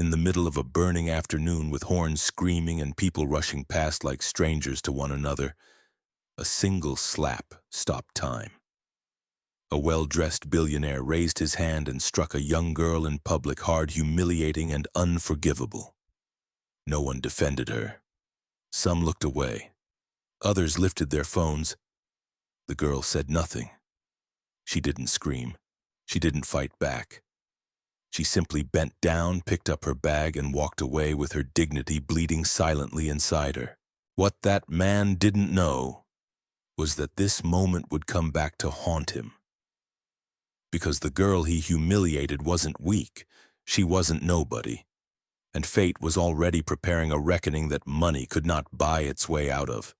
in the middle of a burning afternoon with horns screaming and people rushing past like strangers to one another, a single slap stopped time. A well-dressed billionaire raised his hand and struck a young girl in public hard, humiliating and unforgivable. No one defended her. Some looked away. Others lifted their phones. The girl said nothing. She didn't scream. She didn't fight back. She simply bent down, picked up her bag, and walked away with her dignity bleeding silently inside her. What that man didn't know was that this moment would come back to haunt him. Because the girl he humiliated wasn't weak, she wasn't nobody, and fate was already preparing a reckoning that money could not buy its way out of.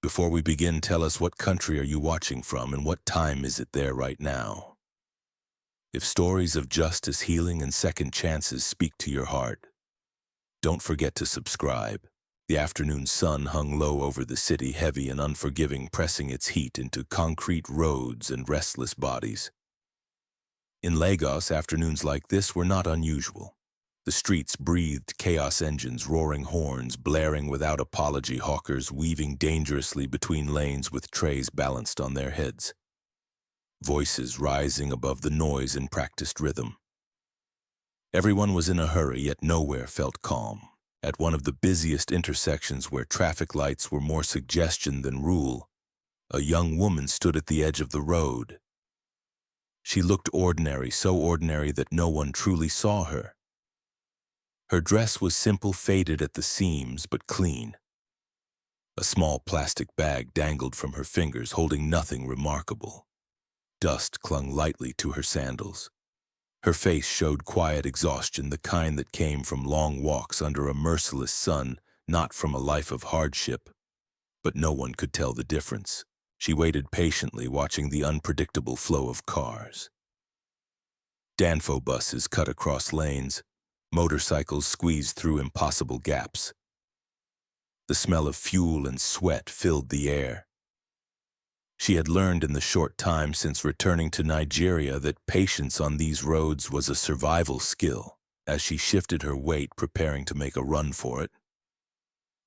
Before we begin, tell us, what country are you watching from and what time is it there right now? If stories of justice, healing, and second chances speak to your heart, don't forget to subscribe. The afternoon sun hung low over the city, heavy and unforgiving, pressing its heat into concrete roads and restless bodies. In Lagos, afternoons like this were not unusual. The streets breathed chaos, engines, roaring horns, blaring without apology, hawkers weaving dangerously between lanes with trays balanced on their heads. Voices rising above the noise in practiced rhythm. Everyone was in a hurry, yet nowhere felt calm. At one of the busiest intersections where traffic lights were more suggestion than rule, a young woman stood at the edge of the road. She looked ordinary, so ordinary that no one truly saw her. Her dress was simple, faded at the seams, but clean. A small plastic bag dangled from her fingers, holding nothing remarkable. Dust clung lightly to her sandals. Her face showed quiet exhaustion, the kind that came from long walks under a merciless sun, not from a life of hardship. But no one could tell the difference. She waited patiently, watching the unpredictable flow of cars. Danfo buses cut across lanes. Motorcycles squeezed through impossible gaps. The smell of fuel and sweat filled the air. She had learned in the short time since returning to Nigeria that patience on these roads was a survival skill. As she shifted her weight, preparing to make a run for it,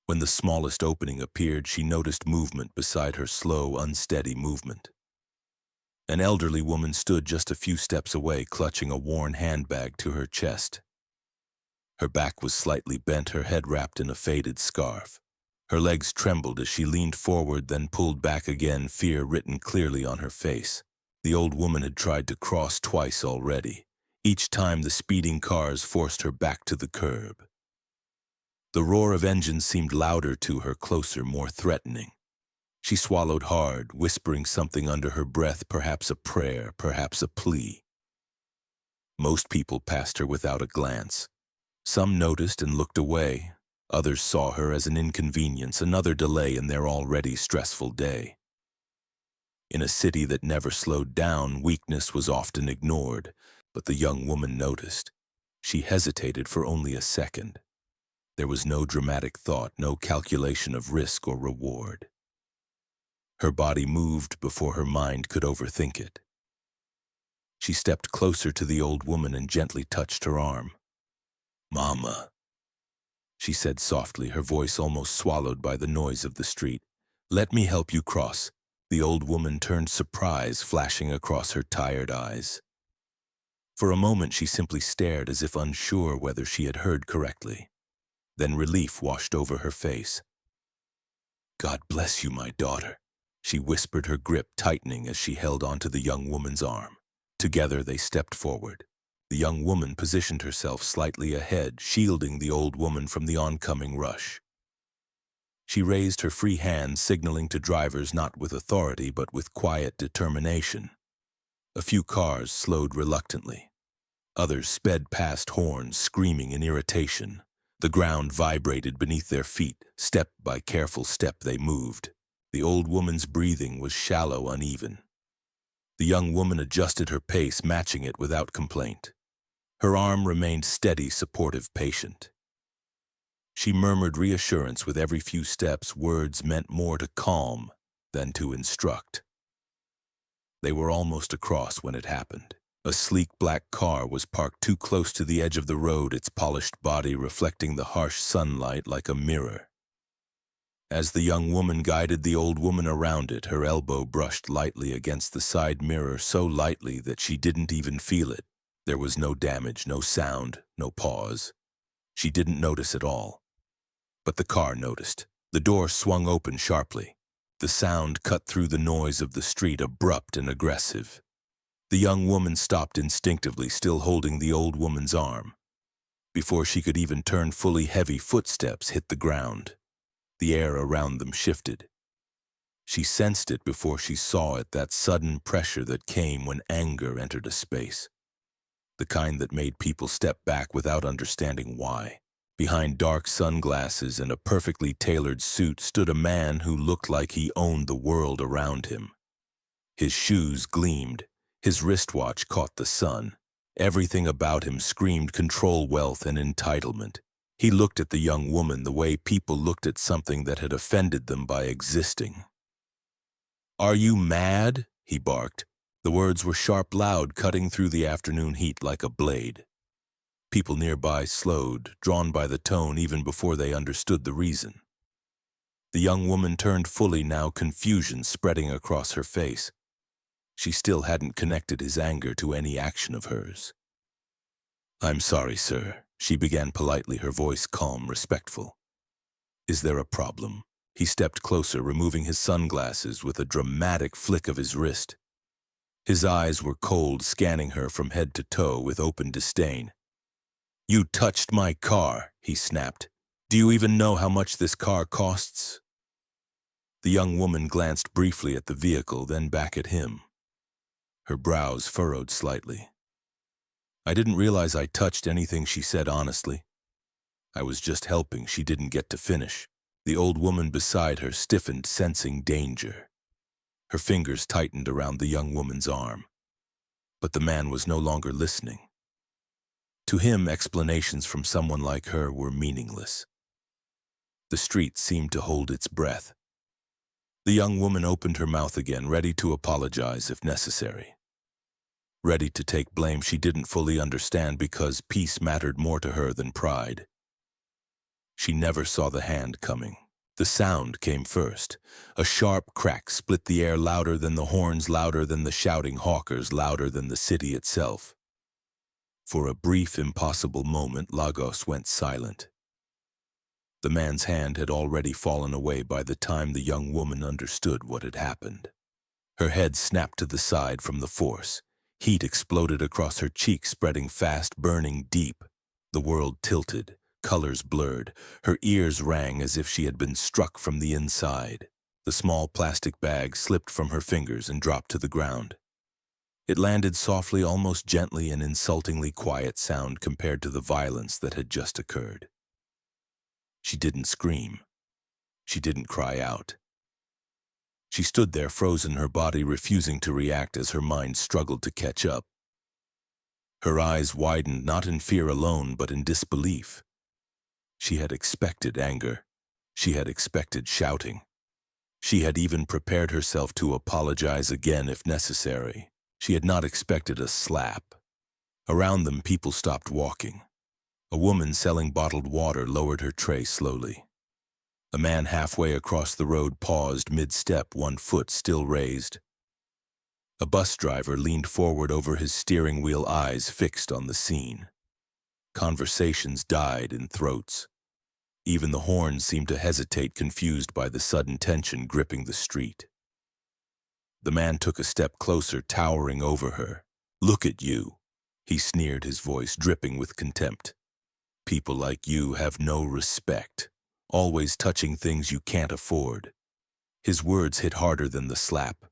when the smallest opening appeared, she noticed movement beside her slow, unsteady movement. An elderly woman stood just a few steps away, clutching a worn handbag to her chest. Her back was slightly bent, her head wrapped in a faded scarf. Her legs trembled as she leaned forward, then pulled back again, fear written clearly on her face. The old woman had tried to cross twice already. Each time the speeding cars forced her back to the curb. The roar of engines seemed louder to her, closer, more threatening. She swallowed hard, whispering something under her breath, perhaps a prayer, perhaps a plea. Most people passed her without a glance. Some noticed and looked away. Others saw her as an inconvenience, another delay in their already stressful day. In a city that never slowed down, weakness was often ignored, but the young woman noticed. She hesitated for only a second. There was no dramatic thought, no calculation of risk or reward. Her body moved before her mind could overthink it. She stepped closer to the old woman and gently touched her arm. "Mama," she said softly, her voice almost swallowed by the noise of the street. "Let me help you cross." The old woman turned, surprise flashing across her tired eyes. For a moment she simply stared, as if unsure whether she had heard correctly. Then relief washed over her face. "God bless you, my daughter," she whispered, her grip tightening as she held onto the young woman's arm. Together they stepped forward. The young woman positioned herself slightly ahead, shielding the old woman from the oncoming rush. She raised her free hand, signaling to drivers not with authority but with quiet determination. A few cars slowed reluctantly. Others sped past, horns screaming in irritation. The ground vibrated beneath their feet. Step by careful step they moved. The old woman's breathing was shallow, uneven. The young woman adjusted her pace, matching it without complaint. Her arm remained steady, supportive, patient. She murmured reassurance with every few steps. Words meant more to calm than to instruct. They were almost across when it happened. A sleek black car was parked too close to the edge of the road, its polished body reflecting the harsh sunlight like a mirror. As the young woman guided the old woman around it, her elbow brushed lightly against the side mirror, so lightly that she didn't even feel it. There was no damage, no sound, no pause. She didn't notice at all. But the car noticed. The door swung open sharply. The sound cut through the noise of the street, abrupt and aggressive. The young woman stopped instinctively, still holding the old woman's arm. Before she could even turn fully, heavy footsteps hit the ground. The air around them shifted. She sensed it before she saw it, that sudden pressure that came when anger entered a space. The kind that made people step back without understanding why. Behind dark sunglasses and a perfectly tailored suit stood a man who looked like he owned the world around him. His shoes gleamed. His wristwatch caught the sun. Everything about him screamed control, wealth, and entitlement. He looked at the young woman the way people looked at something that had offended them by existing. "Are you mad?" he barked. The words were sharp, loud, cutting through the afternoon heat like a blade. People nearby slowed, drawn by the tone even before they understood the reason. The young woman turned fully now, confusion spreading across her face. She still hadn't connected his anger to any action of hers. "I'm sorry, sir," she began politely, her voice calm, respectful. "Is there a problem?" He stepped closer, removing his sunglasses with a dramatic flick of his wrist. His eyes were cold, scanning her from head to toe with open disdain. "You touched my car," he snapped. "Do you even know how much this car costs?" The young woman glanced briefly at the vehicle, then back at him. Her brows furrowed slightly. "I didn't realize I touched anything," she said honestly. "I was just helping." She didn't get to finish. The old woman beside her stiffened, sensing danger. Her fingers tightened around the young woman's arm. But the man was no longer listening. To him, explanations from someone like her were meaningless. The street seemed to hold its breath. The young woman opened her mouth again, ready to apologize if necessary. Ready to take blame she didn't fully understand, because peace mattered more to her than pride. She never saw the hand coming. The sound came first. A sharp crack split the air, louder than the horns, louder than the shouting hawkers, louder than the city itself. For a brief, impossible moment, Lagos went silent. The man's hand had already fallen away by the time the young woman understood what had happened. Her head snapped to the side from the force. Heat exploded across her cheeks, spreading fast, burning deep. The world tilted, colors blurred. Her ears rang as if she had been struck from the inside. The small plastic bag slipped from her fingers and dropped to the ground. It landed softly, almost gently, an insultingly quiet sound compared to the violence that had just occurred. She didn't scream. She didn't cry out. She stood there, frozen, her body refusing to react as her mind struggled to catch up. Her eyes widened, not in fear alone, but in disbelief. She had expected anger. She had expected shouting. She had even prepared herself to apologize again if necessary. She had not expected a slap. Around them, people stopped walking. A woman selling bottled water lowered her tray slowly. A man halfway across the road paused mid-step, one foot still raised. A bus driver leaned forward over his steering wheel, eyes fixed on the scene. Conversations died in throats. Even the horns seemed to hesitate, confused by the sudden tension gripping the street. The man took a step closer, towering over her. "Look at you," he sneered, his voice dripping with contempt. "People like you have no respect. Always touching things you can't afford." His words hit harder than the slap.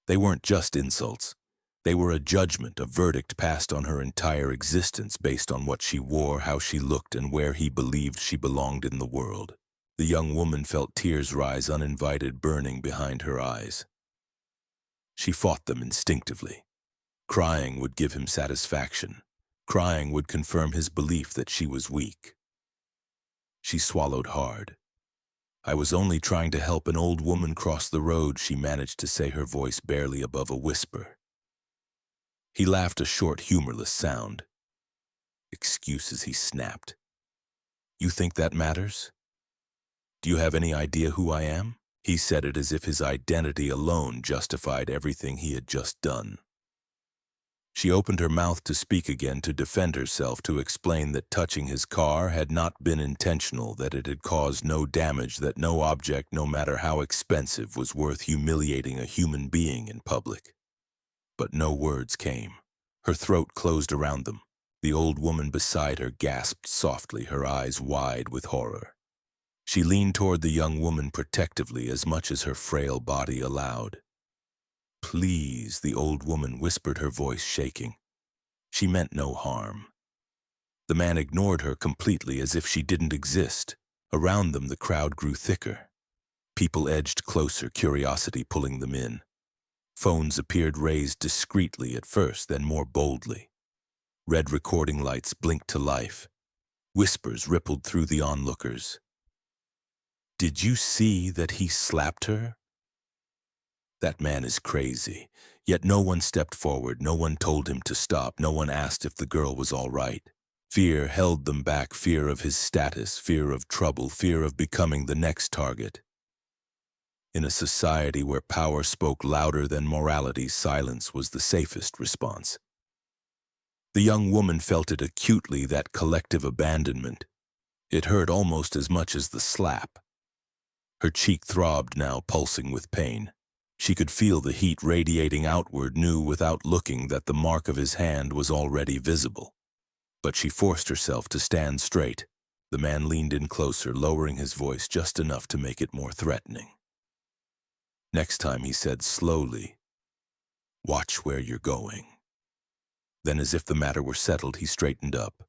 They weren't just insults. They were a judgment, a verdict passed on her entire existence based on what she wore, how she looked, and where he believed she belonged in the world. The young woman felt tears rise uninvited, burning behind her eyes. She fought them instinctively. Crying would give him satisfaction. Crying would confirm his belief that she was weak. She swallowed hard. "I was only trying to help an old woman cross the road," she managed to say, her voice barely above a whisper. He laughed a short, humorless sound. Excuses, he snapped. You think that matters? Do you have any idea who I am? He said it as if his identity alone justified everything he had just done. She opened her mouth to speak again, to defend herself, to explain that touching his car had not been intentional, that it had caused no damage, that no object, no matter how expensive, was worth humiliating a human being in public. But no words came. Her throat closed around them. The old woman beside her gasped softly, her eyes wide with horror. She leaned toward the young woman protectively, as much as her frail body allowed. Please, the old woman whispered, her voice shaking. She meant no harm. The man ignored her completely, as if she didn't exist. Around them, the crowd grew thicker. People edged closer, curiosity pulling them in. Phones appeared raised discreetly at first, then more boldly. Red recording lights blinked to life. Whispers rippled through the onlookers. Did you see that he slapped her? That man is crazy. Yet no one stepped forward, no one told him to stop, no one asked if the girl was all right. Fear held them back, fear of his status, fear of trouble, fear of becoming the next target. In a society where power spoke louder than morality, silence was the safest response. The young woman felt it acutely, that collective abandonment. It hurt almost as much as the slap. Her cheek throbbed now, pulsing with pain. She could feel the heat radiating outward, knew without looking that the mark of his hand was already visible. But she forced herself to stand straight. The man leaned in closer, lowering his voice just enough to make it more threatening. Next time, he said slowly, watch where you're going. Then, as if the matter were settled, he straightened up.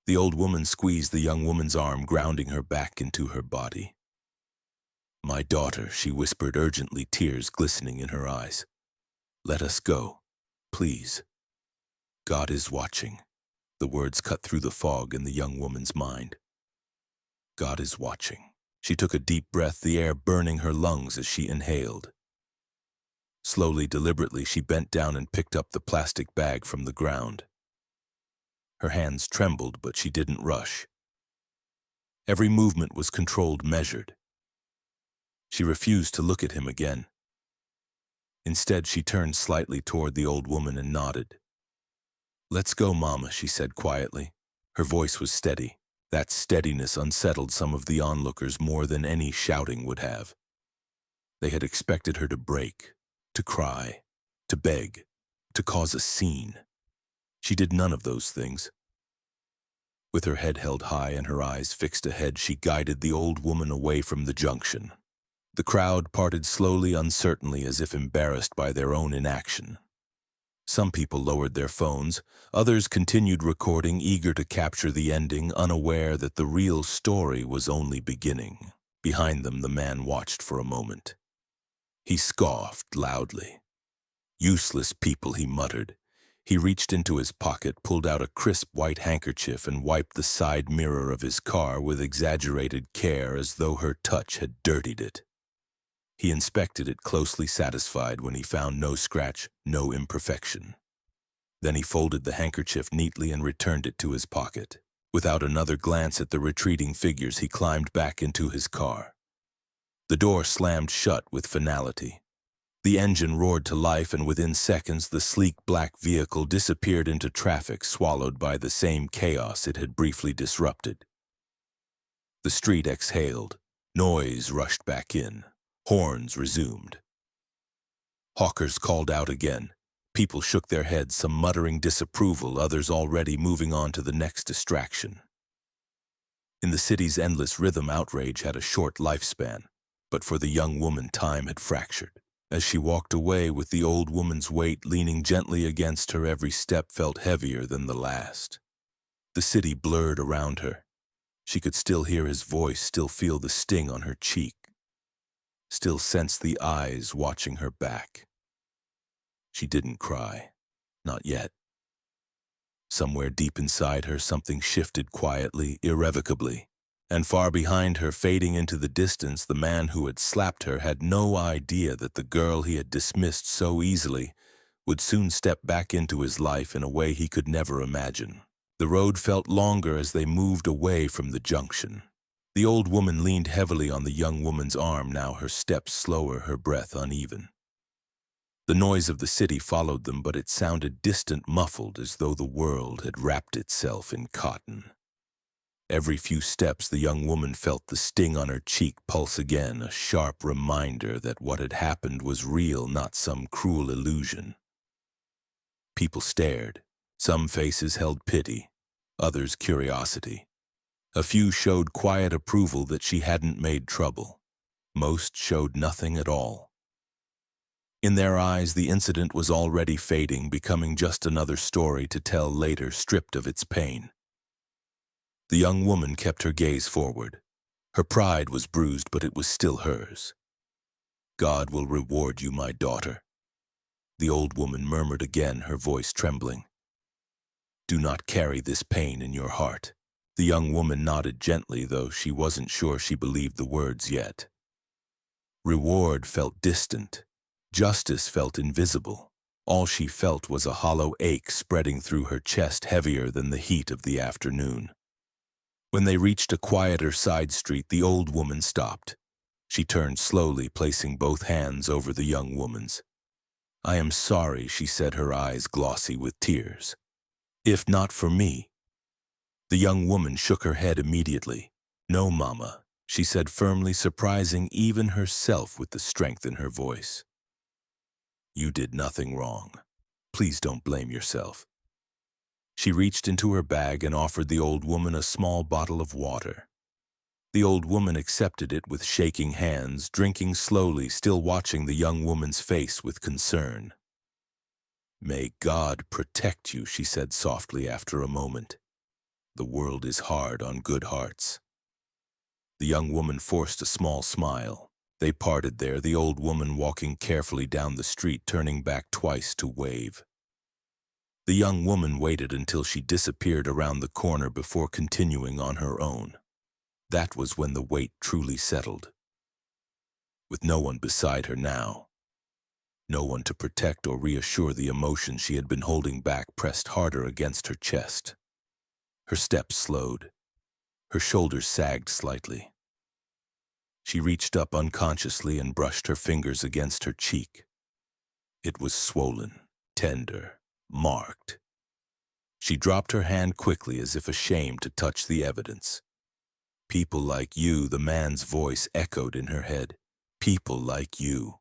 The old woman squeezed the young woman's arm, grounding her back into her body. My daughter, she whispered urgently, tears glistening in her eyes. Let us go, please. God is watching. The words cut through the fog in the young woman's mind. God is watching. She took a deep breath, the air burning her lungs as she inhaled. Slowly, deliberately, she bent down and picked up the plastic bag from the ground. Her hands trembled, but she didn't rush. Every movement was controlled, measured. She refused to look at him again. Instead, she turned slightly toward the old woman and nodded. Let's go, Mama, she said quietly. Her voice was steady. That steadiness unsettled some of the onlookers more than any shouting would have. They had expected her to break, to cry, to beg, to cause a scene. She did none of those things. With her head held high and her eyes fixed ahead, she guided the old woman away from the junction. The crowd parted slowly, uncertainly, as if embarrassed by their own inaction. Some people lowered their phones, others continued recording, eager to capture the ending, unaware that the real story was only beginning. Behind them, the man watched for a moment. He scoffed loudly. Useless people, he muttered. He reached into his pocket, pulled out a crisp white handkerchief, and wiped the side mirror of his car with exaggerated care, as though her touch had dirtied it. He inspected it closely, satisfied when he found no scratch, no imperfection. Then he folded the handkerchief neatly and returned it to his pocket. Without another glance at the retreating figures, he climbed back into his car. The door slammed shut with finality. The engine roared to life, and within seconds the sleek black vehicle disappeared into traffic, swallowed by the same chaos it had briefly disrupted. The street exhaled. Noise rushed back in. Horns resumed. Hawkers called out again. People shook their heads, some muttering disapproval, others already moving on to the next distraction. In the city's endless rhythm, outrage had a short lifespan, but for the young woman, time had fractured. As she walked away with the old woman's weight leaning gently against her, every step felt heavier than the last. The city blurred around her. She could still hear his voice, still feel the sting on her cheek, still sense the eyes watching her back. She didn't cry. Not yet. Somewhere deep inside her, something shifted quietly, irrevocably. And far behind her, fading into the distance, the man who had slapped her had no idea that the girl he had dismissed so easily would soon step back into his life in a way he could never imagine. The road felt longer as they moved away from the junction. The old woman leaned heavily on the young woman's arm, now her steps slower, her breath uneven. The noise of the city followed them, but it sounded distant, muffled, as though the world had wrapped itself in cotton. Every few steps, the young woman felt the sting on her cheek pulse again, a sharp reminder that what had happened was real, not some cruel illusion. People stared. Some faces held pity, others curiosity. A few showed quiet approval that she hadn't made trouble. Most showed nothing at all. In their eyes, the incident was already fading, becoming just another story to tell later, stripped of its pain. The young woman kept her gaze forward. Her pride was bruised, but it was still hers. "God will reward you, my daughter," the old woman murmured again, her voice trembling. "Do not carry this pain in your heart." The young woman nodded gently, though she wasn't sure she believed the words yet. Reward felt distant. Justice felt invisible. All she felt was a hollow ache spreading through her chest, heavier than the heat of the afternoon. When they reached a quieter side street, the old woman stopped. She turned slowly, placing both hands over the young woman's. "I am sorry," she said, her eyes glossy with tears. "If not for me." The young woman shook her head immediately. "No, Mama," she said firmly, surprising even herself with the strength in her voice. "You did nothing wrong. Please don't blame yourself." She reached into her bag and offered the old woman a small bottle of water. The old woman accepted it with shaking hands, drinking slowly, still watching the young woman's face with concern. "May God protect you," she said softly after a moment. "The world is hard on good hearts." The young woman forced a small smile. They parted there, the old woman walking carefully down the street, turning back twice to wave. The young woman waited until she disappeared around the corner before continuing on her own. That was when the weight truly settled. With no one beside her now, no one to protect or reassure, the emotions she had been holding back pressed harder against her chest. Her steps slowed. Her shoulders sagged slightly. She reached up unconsciously and brushed her fingers against her cheek. It was swollen, tender, marked. She dropped her hand quickly, as if ashamed to touch the evidence. "People like you," the man's voice echoed in her head. "People like you."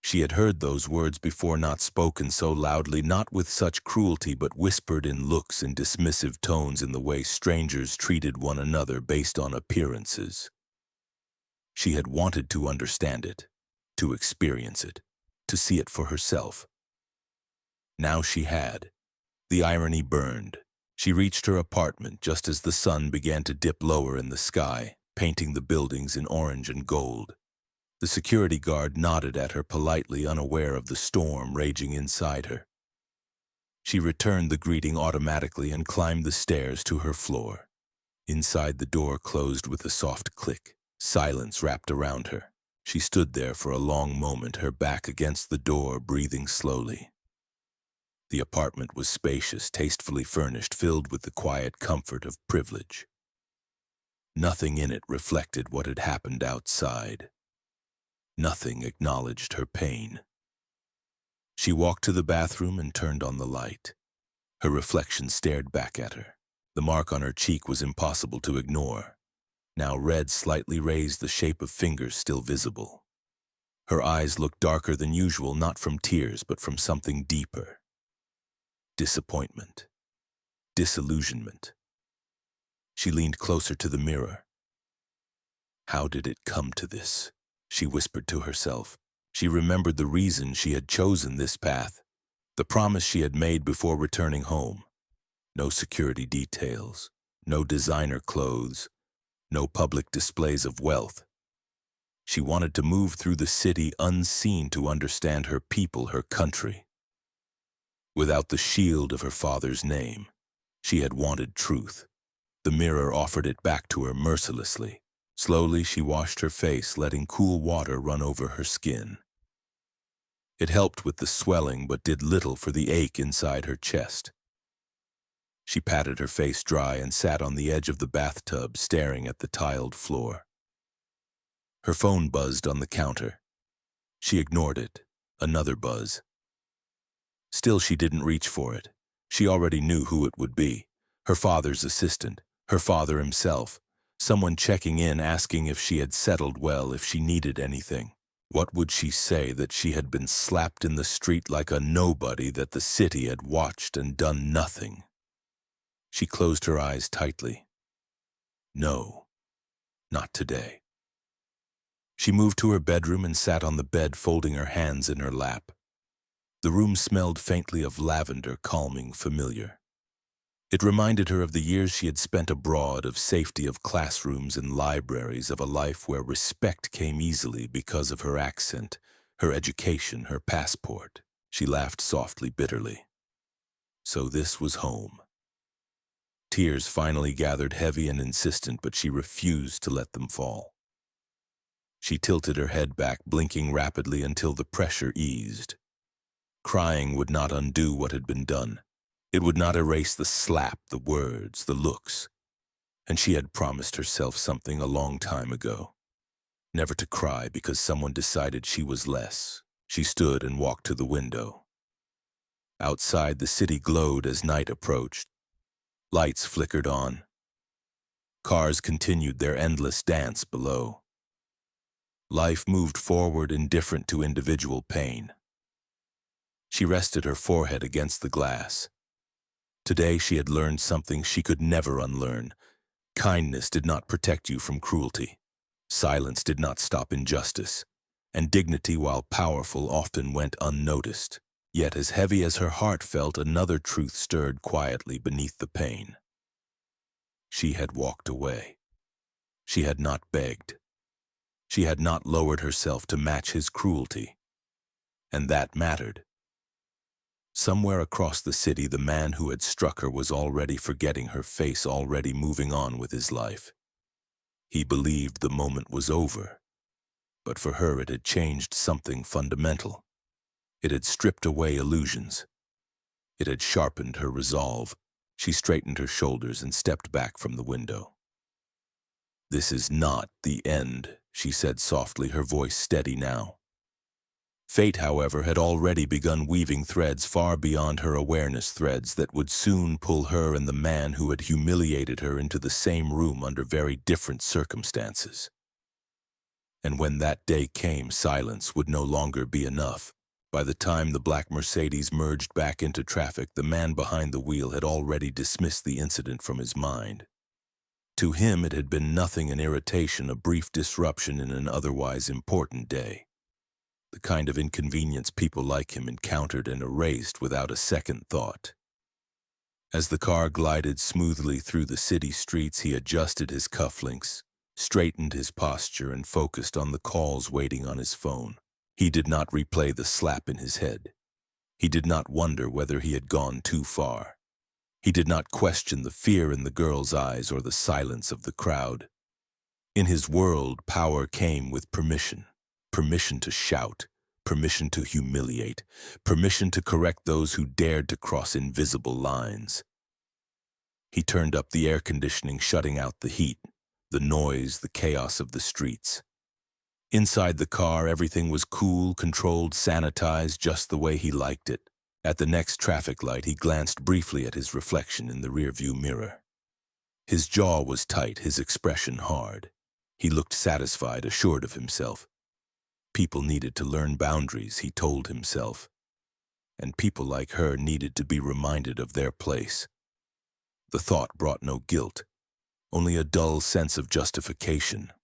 She had heard those words before, not spoken so loudly, not with such cruelty, but whispered in looks and dismissive tones, in the way strangers treated one another based on appearances. She had wanted to understand it, to experience it, to see it for herself. Now she had. The irony burned. She reached her apartment just as the sun began to dip lower in the sky, painting the buildings in orange and gold. The security guard nodded at her politely, unaware of the storm raging inside her. She returned the greeting automatically and climbed the stairs to her floor. Inside, the door closed with a soft click. Silence wrapped around her. She stood there for a long moment, her back against the door, breathing slowly. The apartment was spacious, tastefully furnished, filled with the quiet comfort of privilege. Nothing in it reflected what had happened outside. Nothing acknowledged her pain. She walked to the bathroom and turned on the light. Her reflection stared back at her. The mark on her cheek was impossible to ignore. Now red, slightly raised, the shape of fingers still visible. Her eyes looked darker than usual, not from tears, but from something deeper. Disappointment. Disillusionment. She leaned closer to the mirror. How did it come to this? She whispered to herself. She remembered the reason she had chosen this path, the promise she had made before returning home. No security details, no designer clothes, no public displays of wealth. She wanted to move through the city unseen, to understand her people, her country. Without the shield of her father's name, she had wanted truth. The mirror offered it back to her mercilessly. Slowly, she washed her face, letting cool water run over her skin. It helped with the swelling but did little for the ache inside her chest. She patted her face dry and sat on the edge of the bathtub staring at the tiled floor. Her phone buzzed on the counter. She ignored it. Another buzz. Still, she didn't reach for it. She already knew who it would be. Her father's assistant, her father himself, someone checking in asking if she had settled well, if she needed anything. What would she say? That she had been slapped in the street like a nobody, that the city had watched and done nothing? She closed her eyes tightly. No, not today. She moved to her bedroom and sat on the bed, folding her hands in her lap. The room smelled faintly of lavender, calming, familiar. It reminded her of the years she had spent abroad, of safety, of classrooms and libraries, of a life where respect came easily because of her accent, her education, her passport. She laughed softly, bitterly. So this was home. Tears finally gathered heavy and insistent, but she refused to let them fall. She tilted her head back, blinking rapidly until the pressure eased. Crying would not undo what had been done. It would not erase the slap, the words, the looks. And she had promised herself something a long time ago. Never to cry because someone decided she was less. She stood and walked to the window. Outside, the city glowed as night approached. Lights flickered on. Cars continued their endless dance below. Life moved forward, indifferent to individual pain. She rested her forehead against the glass. Today she had learned something she could never unlearn. Kindness did not protect you from cruelty. Silence did not stop injustice. And dignity, while powerful, often went unnoticed. Yet as heavy as her heart felt, another truth stirred quietly beneath the pain. She had walked away. She had not begged. She had not lowered herself to match his cruelty. And that mattered. Somewhere across the city, the man who had struck her was already forgetting her face, already moving on with his life. He believed the moment was over, but for her it had changed something fundamental. It had stripped away illusions. It had sharpened her resolve. She straightened her shoulders and stepped back from the window. "This is not the end," she said softly, her voice steady now. Fate, however, had already begun weaving threads far beyond her awareness, threads that would soon pull her and the man who had humiliated her into the same room under very different circumstances. And when that day came, silence would no longer be enough. By the time the black Mercedes merged back into traffic, the man behind the wheel had already dismissed the incident from his mind. To him it had been nothing, an irritation, a brief disruption in an otherwise important day. The kind of inconvenience people like him encountered and erased without a second thought. As the car glided smoothly through the city streets, he adjusted his cufflinks, straightened his posture, and focused on the calls waiting on his phone. He did not replay the slap in his head. He did not wonder whether he had gone too far. He did not question the fear in the girl's eyes or the silence of the crowd. In his world, power came with permission. Permission to shout, permission to humiliate, permission to correct those who dared to cross invisible lines. He turned up the air conditioning, shutting out the heat, the noise, the chaos of the streets. Inside the car, everything was cool, controlled, sanitized, just the way he liked it. At the next traffic light, he glanced briefly at his reflection in the rearview mirror. His jaw was tight, his expression hard. He looked satisfied, assured of himself. People needed to learn boundaries, he told himself. And people like her needed to be reminded of their place. The thought brought no guilt, only a dull sense of justification.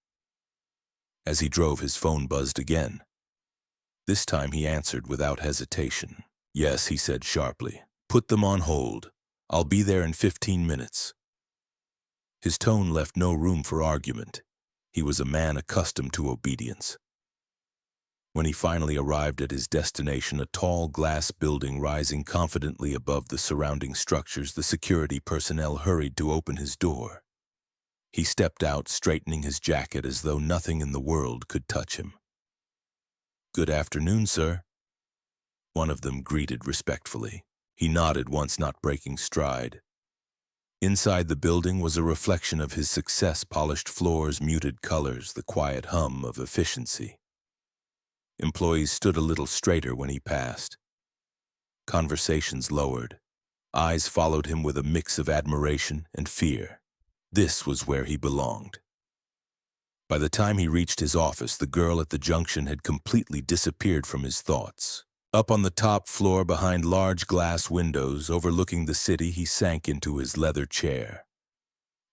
As he drove, his phone buzzed again. This time he answered without hesitation. "Yes," he said sharply. "Put them on hold. I'll be there in 15 minutes. His tone left no room for argument. He was a man accustomed to obedience. When he finally arrived at his destination, a tall glass building rising confidently above the surrounding structures, the security personnel hurried to open his door. He stepped out, straightening his jacket as though nothing in the world could touch him. "Good afternoon, sir." One of them greeted respectfully. He nodded once, not breaking stride. Inside the building was a reflection of his success: polished floors, muted colors, the quiet hum of efficiency. Employees stood a little straighter when he passed. Conversations lowered. Eyes followed him with a mix of admiration and fear. This was where he belonged. By the time he reached his office, the girl at the junction had completely disappeared from his thoughts. Up on the top floor, behind large glass windows overlooking the city, he sank into his leather chair.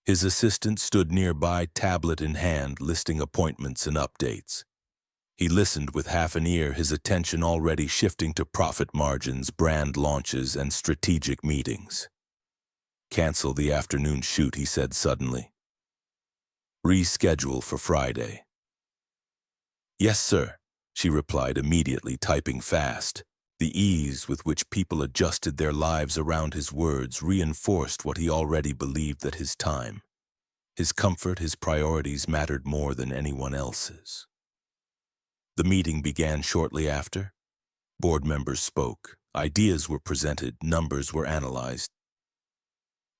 His assistant stood nearby, tablet in hand, listing appointments and updates. He listened with half an ear, his attention already shifting to profit margins, brand launches, and strategic meetings. "Cancel the afternoon shoot," he said suddenly. "Reschedule for Friday." "Yes, sir," she replied immediately, typing fast. The ease with which people adjusted their lives around his words reinforced what he already believed: that his time, his comfort, his priorities mattered more than anyone else's. The meeting began shortly after. Board members spoke. Ideas were presented. Numbers were analyzed.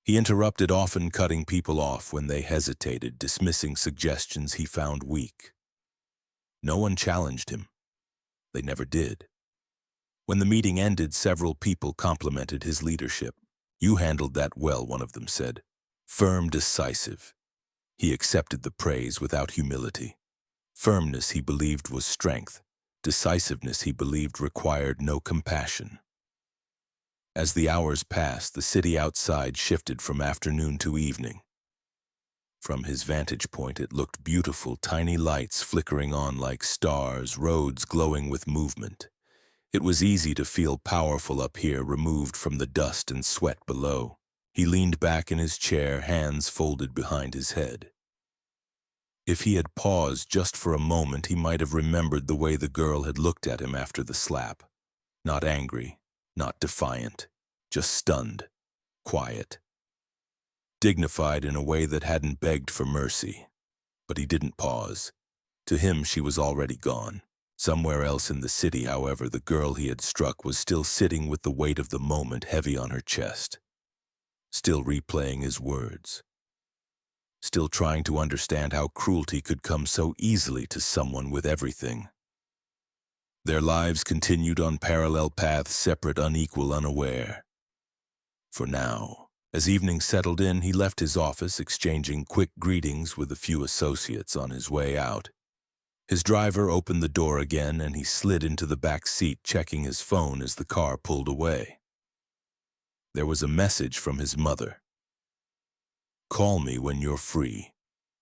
He interrupted, often cutting people off when they hesitated, dismissing suggestions he found weak. No one challenged him. They never did. When the meeting ended, several people complimented his leadership. "You handled that well," one of them said. "Firm, decisive." He accepted the praise without humility. Firmness, he believed, was strength. Decisiveness, he believed, required no compassion. As the hours passed, the city outside shifted from afternoon to evening. From his vantage point, it looked beautiful: tiny lights flickering on like stars, roads glowing with movement. It was easy to feel powerful up here, removed from the dust and sweat below. He leaned back in his chair, hands folded behind his head. If he had paused just for a moment, he might have remembered the way the girl had looked at him after the slap. Not angry, not defiant, just stunned, quiet, dignified in a way that hadn't begged for mercy. But he didn't pause. To him, she was already gone. Somewhere else in the city, however, the girl he had struck was still sitting with the weight of the moment heavy on her chest, still replaying his words, still trying to understand how cruelty could come so easily to someone with everything. Their lives continued on parallel paths, separate, unequal, unaware. For now, as evening settled in, he left his office, exchanging quick greetings with a few associates on his way out. His driver opened the door again, and he slid into the back seat, checking his phone as the car pulled away. There was a message from his mother. "Call me when you're free."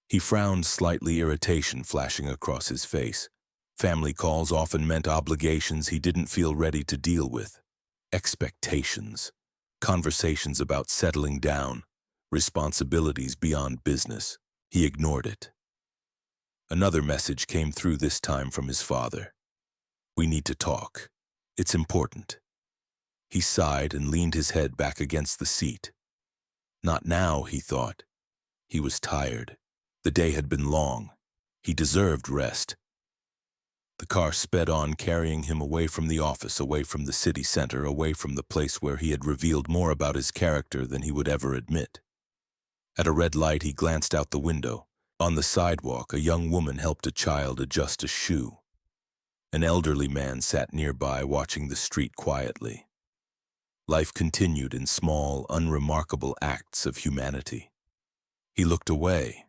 He frowned slightly, irritation flashing across his face. Family calls often meant obligations he didn't feel ready to deal with. Expectations. Conversations about settling down. Responsibilities beyond business. He ignored it. Another message came through, this time from his father. "We need to talk. It's important." He sighed and leaned his head back against the seat. Not now, he thought. He was tired. The day had been long. He deserved rest. The car sped on, carrying him away from the office, away from the city center, away from the place where he had revealed more about his character than he would ever admit. At a red light, he glanced out the window. On the sidewalk, a young woman helped a child adjust a shoe. An elderly man sat nearby, watching the street quietly. Life continued in small, unremarkable acts of humanity. He looked away.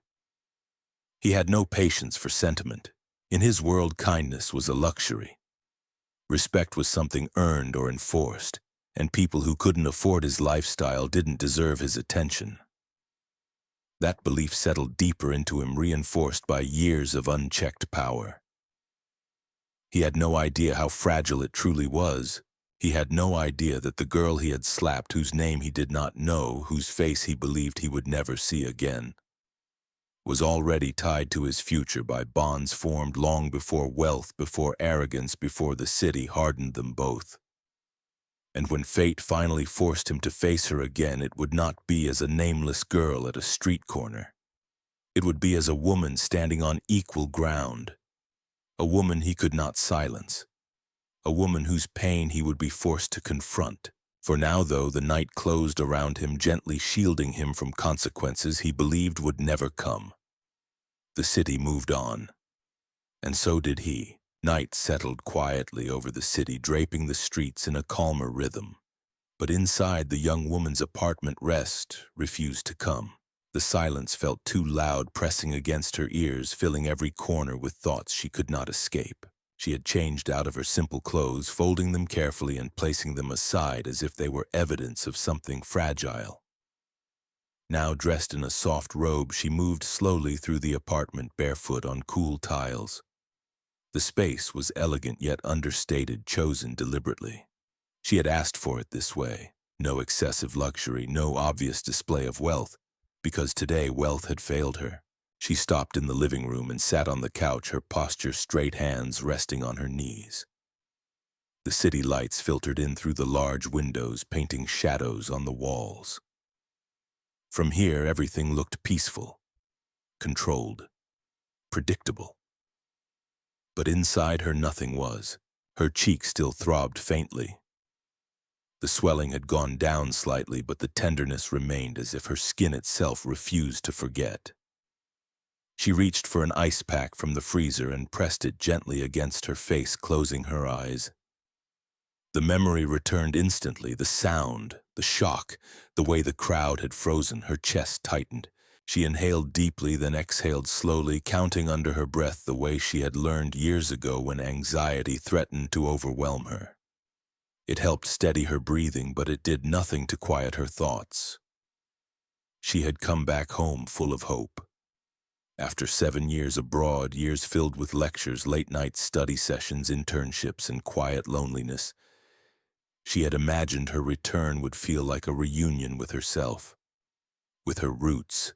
He had no patience for sentiment. In his world, kindness was a luxury. Respect was something earned or enforced, and people who couldn't afford his lifestyle didn't deserve his attention. That belief settled deeper into him, reinforced by years of unchecked power. He had no idea how fragile it truly was. He had no idea that the girl he had slapped, whose name he did not know, whose face he believed he would never see again, was already tied to his future by bonds formed long before wealth, before arrogance, before the city hardened them both. And when fate finally forced him to face her again, it would not be as a nameless girl at a street corner. It would be as a woman standing on equal ground, a woman he could not silence, a woman whose pain he would be forced to confront. For now, though, the night closed around him, gently shielding him from consequences he believed would never come. The city moved on, and so did he. Night settled quietly over the city, draping the streets in a calmer rhythm. But inside the young woman's apartment, rest refused to come. The silence felt too loud, pressing against her ears, filling every corner with thoughts she could not escape. She had changed out of her simple clothes, folding them carefully and placing them aside as if they were evidence of something fragile. Now dressed in a soft robe, she moved slowly through the apartment, barefoot on cool tiles. The space was elegant yet understated, chosen deliberately. She had asked for it this way. No excessive luxury, no obvious display of wealth, because today wealth had failed her. She stopped in the living room and sat on the couch, her posture straight, hands resting on her knees. The city lights filtered in through the large windows, painting shadows on the walls. From here, everything looked peaceful, controlled, predictable. But inside her nothing was. Her cheek still throbbed faintly. The swelling had gone down slightly, but the tenderness remained, as if her skin itself refused to forget. She reached for an ice pack from the freezer and pressed it gently against her face, closing her eyes. The memory returned instantly, the sound, the shock, the way the crowd had frozen. Her chest tightened. She inhaled deeply, then exhaled slowly, counting under her breath the way she had learned years ago when anxiety threatened to overwhelm her. It helped steady her breathing, but it did nothing to quiet her thoughts. She had come back home full of hope. After 7 years abroad, years filled with lectures, late-night study sessions, internships, and quiet loneliness, she had imagined her return would feel like a reunion with herself, with her roots,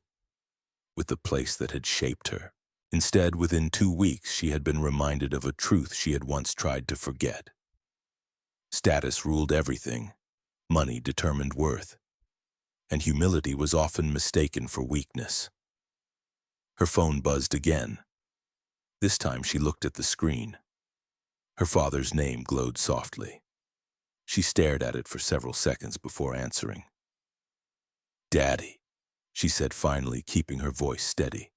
with the place that had shaped her. Instead, within 2 weeks, she had been reminded of a truth she had once tried to forget. Status ruled everything. Money determined worth. And humility was often mistaken for weakness. Her phone buzzed again. This time she looked at the screen. Her father's name glowed softly. She stared at it for several seconds before answering. "Daddy," she said finally, keeping her voice steady.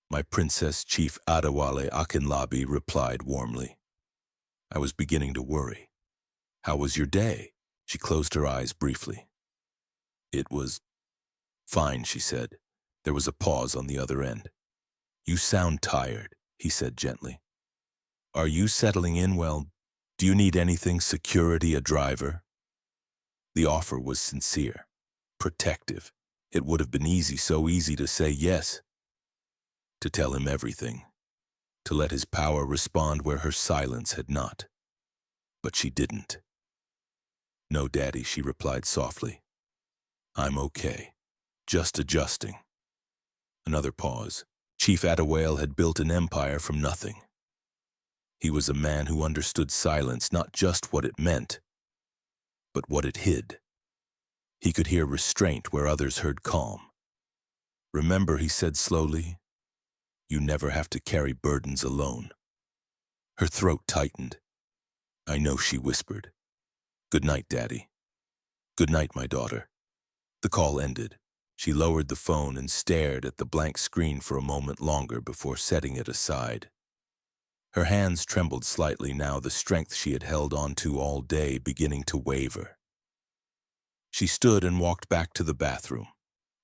"My Princess Chief Adewale Akinlabi," replied warmly. "I was beginning to worry. How was your day?" She closed her eyes briefly. "It was fine," she said. There was a pause on the other end. "You sound tired," he said gently. "Are you settling in well? Do you need anything? Security, a driver?" The offer was sincere, protective. It would have been easy, so easy to say yes. To tell him everything. To let his power respond where her silence had not. But she didn't. "No, Daddy," she replied softly. "I'm okay. Just adjusting." Another pause. Chief Adewale had built an empire from nothing. He was a man who understood silence, not just what it meant, but what it hid. He could hear restraint where others heard calm. "Remember," he said slowly, "you never have to carry burdens alone." Her throat tightened. "I know," she whispered. "Good night, Daddy." "Good night, my daughter." The call ended. She lowered the phone and stared at the blank screen for a moment longer before setting it aside. Her hands trembled slightly now, the strength she had held on to all day beginning to waver. She stood and walked back to the bathroom.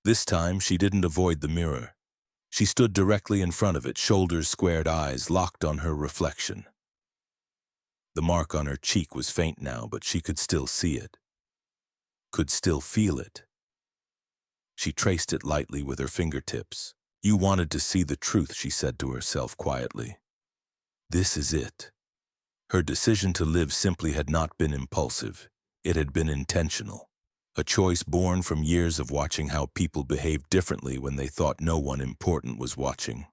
This time, she didn't avoid the mirror. She stood directly in front of it, shoulders squared, eyes locked on her reflection. The mark on her cheek was faint now, but she could still see it. Could still feel it. She traced it lightly with her fingertips. "You wanted to see the truth," she said to herself quietly. "This is it." Her decision to live simply had not been impulsive. It had been intentional. A choice born from years of watching how people behaved differently when they thought no one important was watching.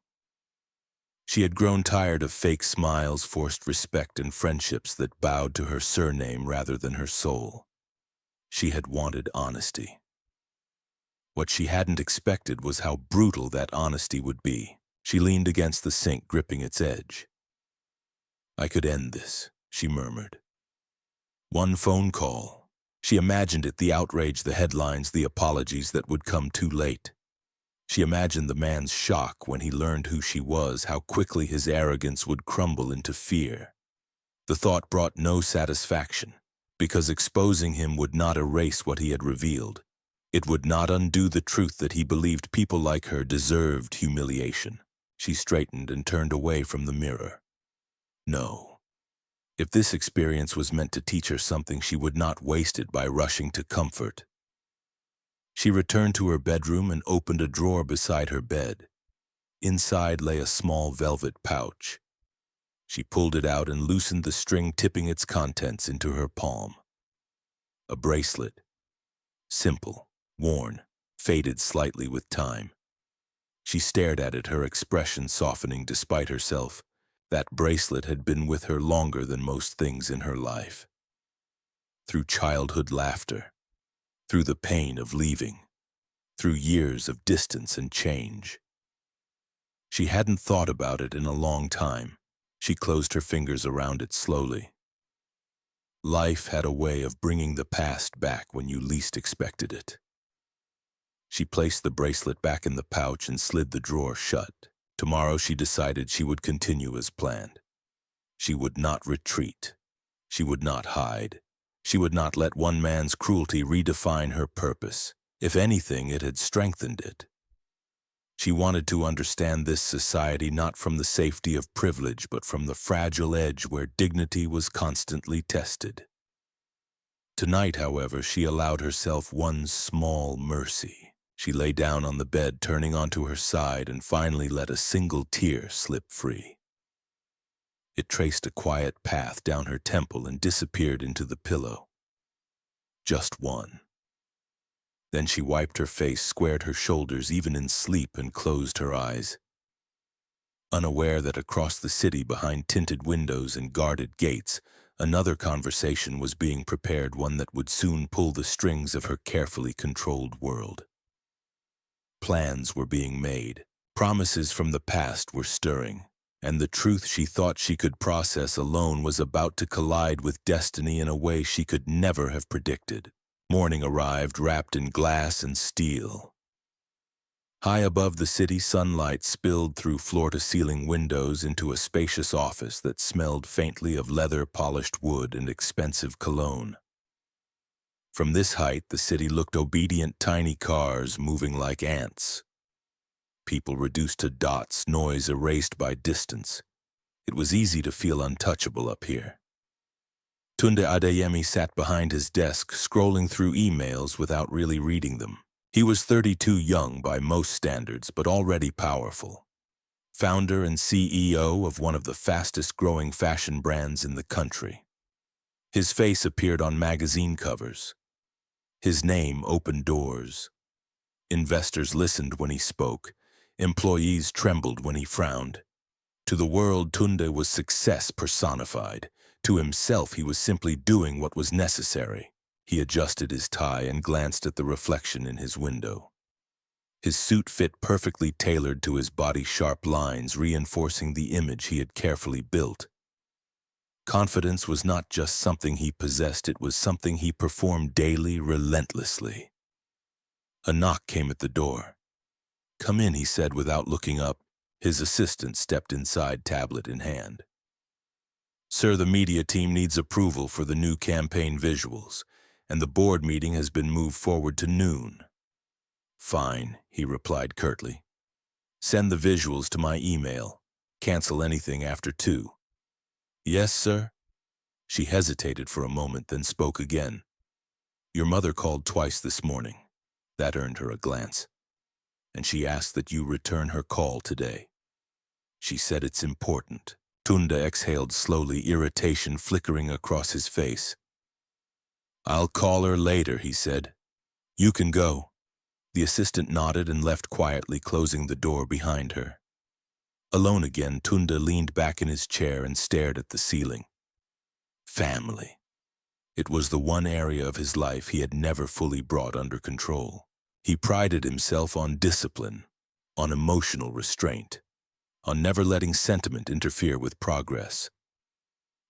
She had grown tired of fake smiles, forced respect, and friendships that bowed to her surname rather than her soul. She had wanted honesty. What she hadn't expected was how brutal that honesty would be. She leaned against the sink, gripping its edge. "I could end this. she murmured. One phone call. She imagined it, the outrage, the headlines, the apologies that would come too late. She imagined the man's shock when he learned who she was, how quickly his arrogance would crumble into fear. The thought brought no satisfaction, because exposing him would not erase what he had revealed. It would not undo the truth that he believed people like her deserved humiliation. She straightened and turned away from the mirror. No. If this experience was meant to teach her something, she would not waste it by rushing to comfort. She returned to her bedroom and opened a drawer beside her bed. Inside lay a small velvet pouch. She pulled it out and loosened the string, tipping its contents into her palm. A bracelet. Simple, worn, faded slightly with time. She stared at it, her expression softening despite herself. That bracelet had been with her longer than most things in her life. Through childhood laughter, through the pain of leaving, through years of distance and change. She hadn't thought about it in a long time. She closed her fingers around it slowly. Life had a way of bringing the past back when you least expected it. She placed the bracelet back in the pouch and slid the drawer shut. Tomorrow, she decided, she would continue as planned. She would not retreat. She would not hide. She would not let one man's cruelty redefine her purpose. If anything, it had strengthened it. She wanted to understand this society not from the safety of privilege, but from the fragile edge where dignity was constantly tested. Tonight, however, she allowed herself one small mercy. She lay down on the bed, turning onto her side, and finally let a single tear slip free. It traced a quiet path down her temple and disappeared into the pillow. Just one. Then she wiped her face, squared her shoulders even in sleep, and closed her eyes. Unaware that across the city, behind tinted windows and guarded gates, another conversation was being prepared, one that would soon pull the strings of her carefully controlled world. Plans were being made, promises from the past were stirring, and the truth she thought she could process alone was about to collide with destiny in a way she could never have predicted. Morning arrived, wrapped in glass and steel. High above the city, sunlight spilled through floor-to-ceiling windows into a spacious office that smelled faintly of leather-polished wood and expensive cologne. From this height, the city looked obedient, tiny cars moving like ants. People reduced to dots, noise erased by distance. It was easy to feel untouchable up here. Tunde Adeyemi sat behind his desk, scrolling through emails without really reading them. He was 32, young by most standards, but already powerful. Founder and CEO of one of the fastest-growing fashion brands in the country. His face appeared on magazine covers. His name opened doors. Investors listened when he spoke. Employees trembled when he frowned. To the world, Tunde was success personified. To himself, he was simply doing what was necessary. He adjusted his tie and glanced at the reflection in his window. His suit fit perfectly, tailored to his body's sharp lines, reinforcing the image he had carefully built. Confidence was not just something he possessed, it was something he performed daily, relentlessly. A knock came at the door. "Come in," he said without looking up. His assistant stepped inside, tablet in hand. "Sir, the media team needs approval for the new campaign visuals, and the board meeting has been moved forward to noon." "Fine," he replied curtly. "Send the visuals to my email. Cancel anything after 2. "Yes, sir?" She hesitated for a moment, then spoke again. "Your mother called twice this morning." That earned her a glance. "And she asked that you return her call today. She said it's important." Tunde exhaled slowly, irritation flickering across his face. "I'll call her later," he said. "You can go." The assistant nodded and left quietly, closing the door behind her. Alone again, Tunde leaned back in his chair and stared at the ceiling. Family. It was the one area of his life he had never fully brought under control. He prided himself on discipline, on emotional restraint, on never letting sentiment interfere with progress.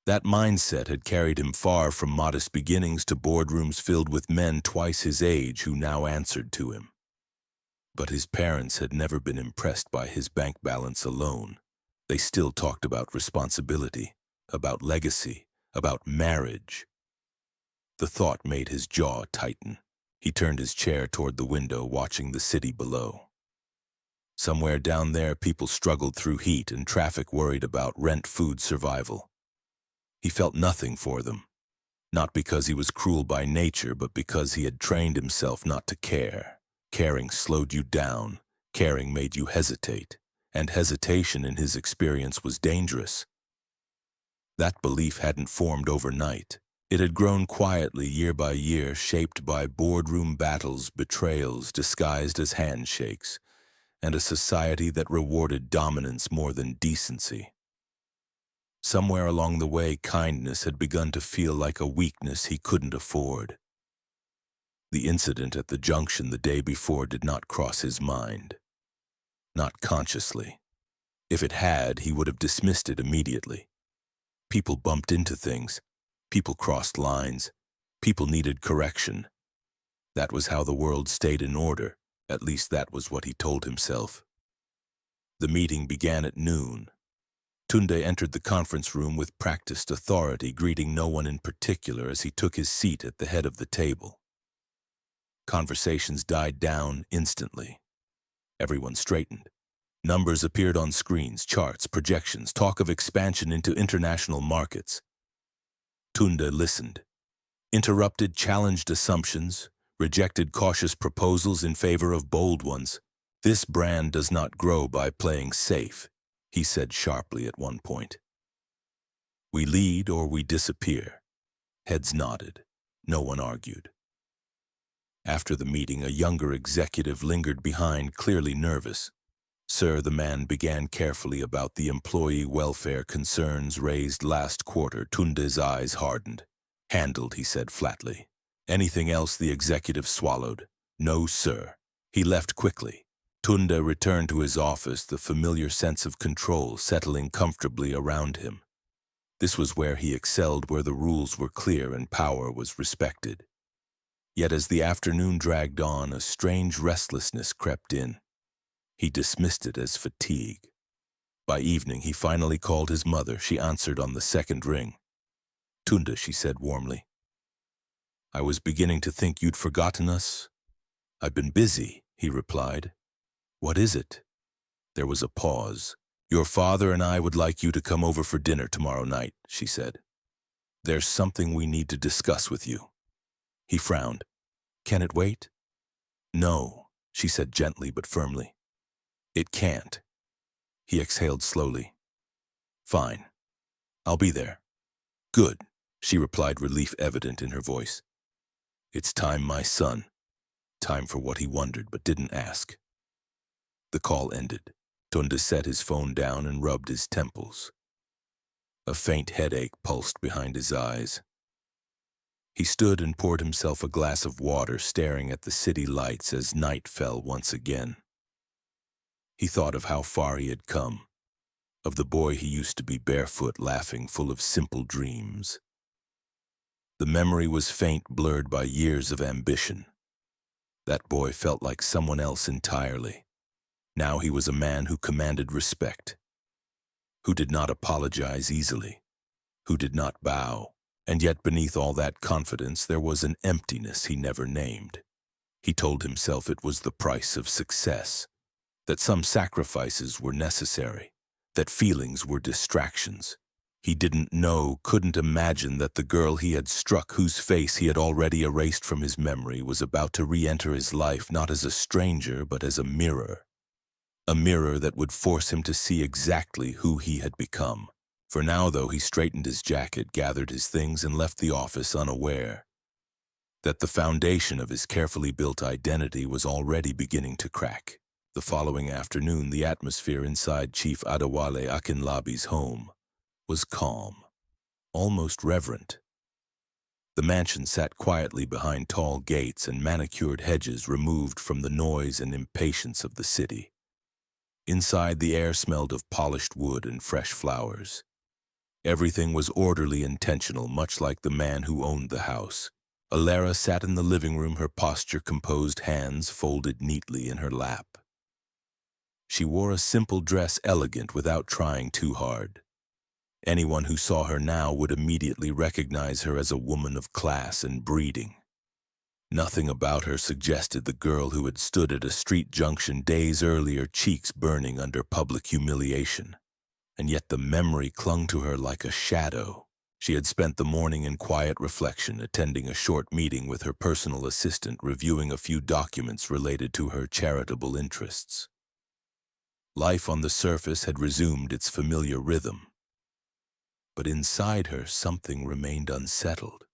That mindset had carried him far from modest beginnings to boardrooms filled with men twice his age who now answered to him. But his parents had never been impressed by his bank balance alone. They still talked about responsibility, about legacy, about marriage. The thought made his jaw tighten. He turned his chair toward the window, watching the city below. Somewhere down there, people struggled through heat and traffic, worried about rent, food, survival. He felt nothing for them, not because he was cruel by nature, but because he had trained himself not to care. Caring slowed you down, caring made you hesitate, and hesitation in his experience was dangerous. That belief hadn't formed overnight. It had grown quietly year by year, shaped by boardroom battles, betrayals disguised as handshakes, and a society that rewarded dominance more than decency. Somewhere along the way, kindness had begun to feel like a weakness he couldn't afford. The incident at the junction the day before did not cross his mind. Not consciously. If it had, he would have dismissed it immediately. People bumped into things. People crossed lines. People needed correction. That was how the world stayed in order. At least that was what he told himself. The meeting began at noon. Tunde entered the conference room with practiced authority, greeting no one in particular as he took his seat at the head of the table. Conversations died down instantly. Everyone straightened. Numbers appeared on screens, charts, projections, talk of expansion into international markets. Tunde listened, interrupted challenged assumptions, rejected cautious proposals in favor of bold ones. "This brand does not grow by playing safe," he said sharply at one point. "We lead or we disappear." Heads nodded. No one argued. After the meeting, a younger executive lingered behind, clearly nervous. "Sir," the man began carefully, "about the employee welfare concerns raised last quarter." Tunde's eyes hardened. "Handled," he said flatly. Anything else? The executive swallowed. "No, sir." He left quickly. Tunde returned to his office, the familiar sense of control settling comfortably around him. This was where he excelled, where the rules were clear and power was respected. Yet as the afternoon dragged on, a strange restlessness crept in. He dismissed it as fatigue. By evening, he finally called his mother. She answered on the second ring. "Tunde," she said warmly, "I was beginning to think you'd forgotten us." "I've been busy," he replied. "What is it?" There was a pause. "Your father and I would like you to come over for dinner tomorrow night," she said. "There's something we need to discuss with you." He frowned. "Can it wait?" "No," she said gently but firmly. "It can't." He exhaled slowly. "Fine. I'll be there." "Good," she replied, relief evident in her voice. "It's time, my son." Time for what he wondered but didn't ask. The call ended. Tunde set his phone down and rubbed his temples. A faint headache pulsed behind his eyes. He stood and poured himself a glass of water, staring at the city lights as night fell once again. He thought of how far he had come, of the boy he used to be, barefoot, laughing, full of simple dreams. The memory was faint, blurred by years of ambition. That boy felt like someone else entirely. Now he was a man who commanded respect, who did not apologize easily, who did not bow. And yet beneath all that confidence there was an emptiness he never named. He told himself it was the price of success, that some sacrifices were necessary, that feelings were distractions. He didn't know, couldn't imagine that the girl he had struck, whose face he had already erased from his memory, was about to re-enter his life, not as a stranger but as a mirror. A mirror that would force him to see exactly who he had become. For now, though, he straightened his jacket, gathered his things, and left the office unaware that the foundation of his carefully built identity was already beginning to crack. The following afternoon, the atmosphere inside Chief Adewale Akinlabi's home was calm, almost reverent. The mansion sat quietly behind tall gates and manicured hedges removed from the noise and impatience of the city. Inside, the air smelled of polished wood and fresh flowers. Everything was orderly, intentional, much like the man who owned the house. Alara sat in the living room, her posture composed, hands folded neatly in her lap. She wore a simple dress, elegant without trying too hard. Anyone who saw her now would immediately recognize her as a woman of class and breeding. Nothing about her suggested the girl who had stood at a street junction days earlier, cheeks burning under public humiliation. And yet the memory clung to her like a shadow. She had spent the morning in quiet reflection, attending a short meeting with her personal assistant, reviewing a few documents related to her charitable interests. Life on the surface had resumed its familiar rhythm. But inside her, something remained unsettled.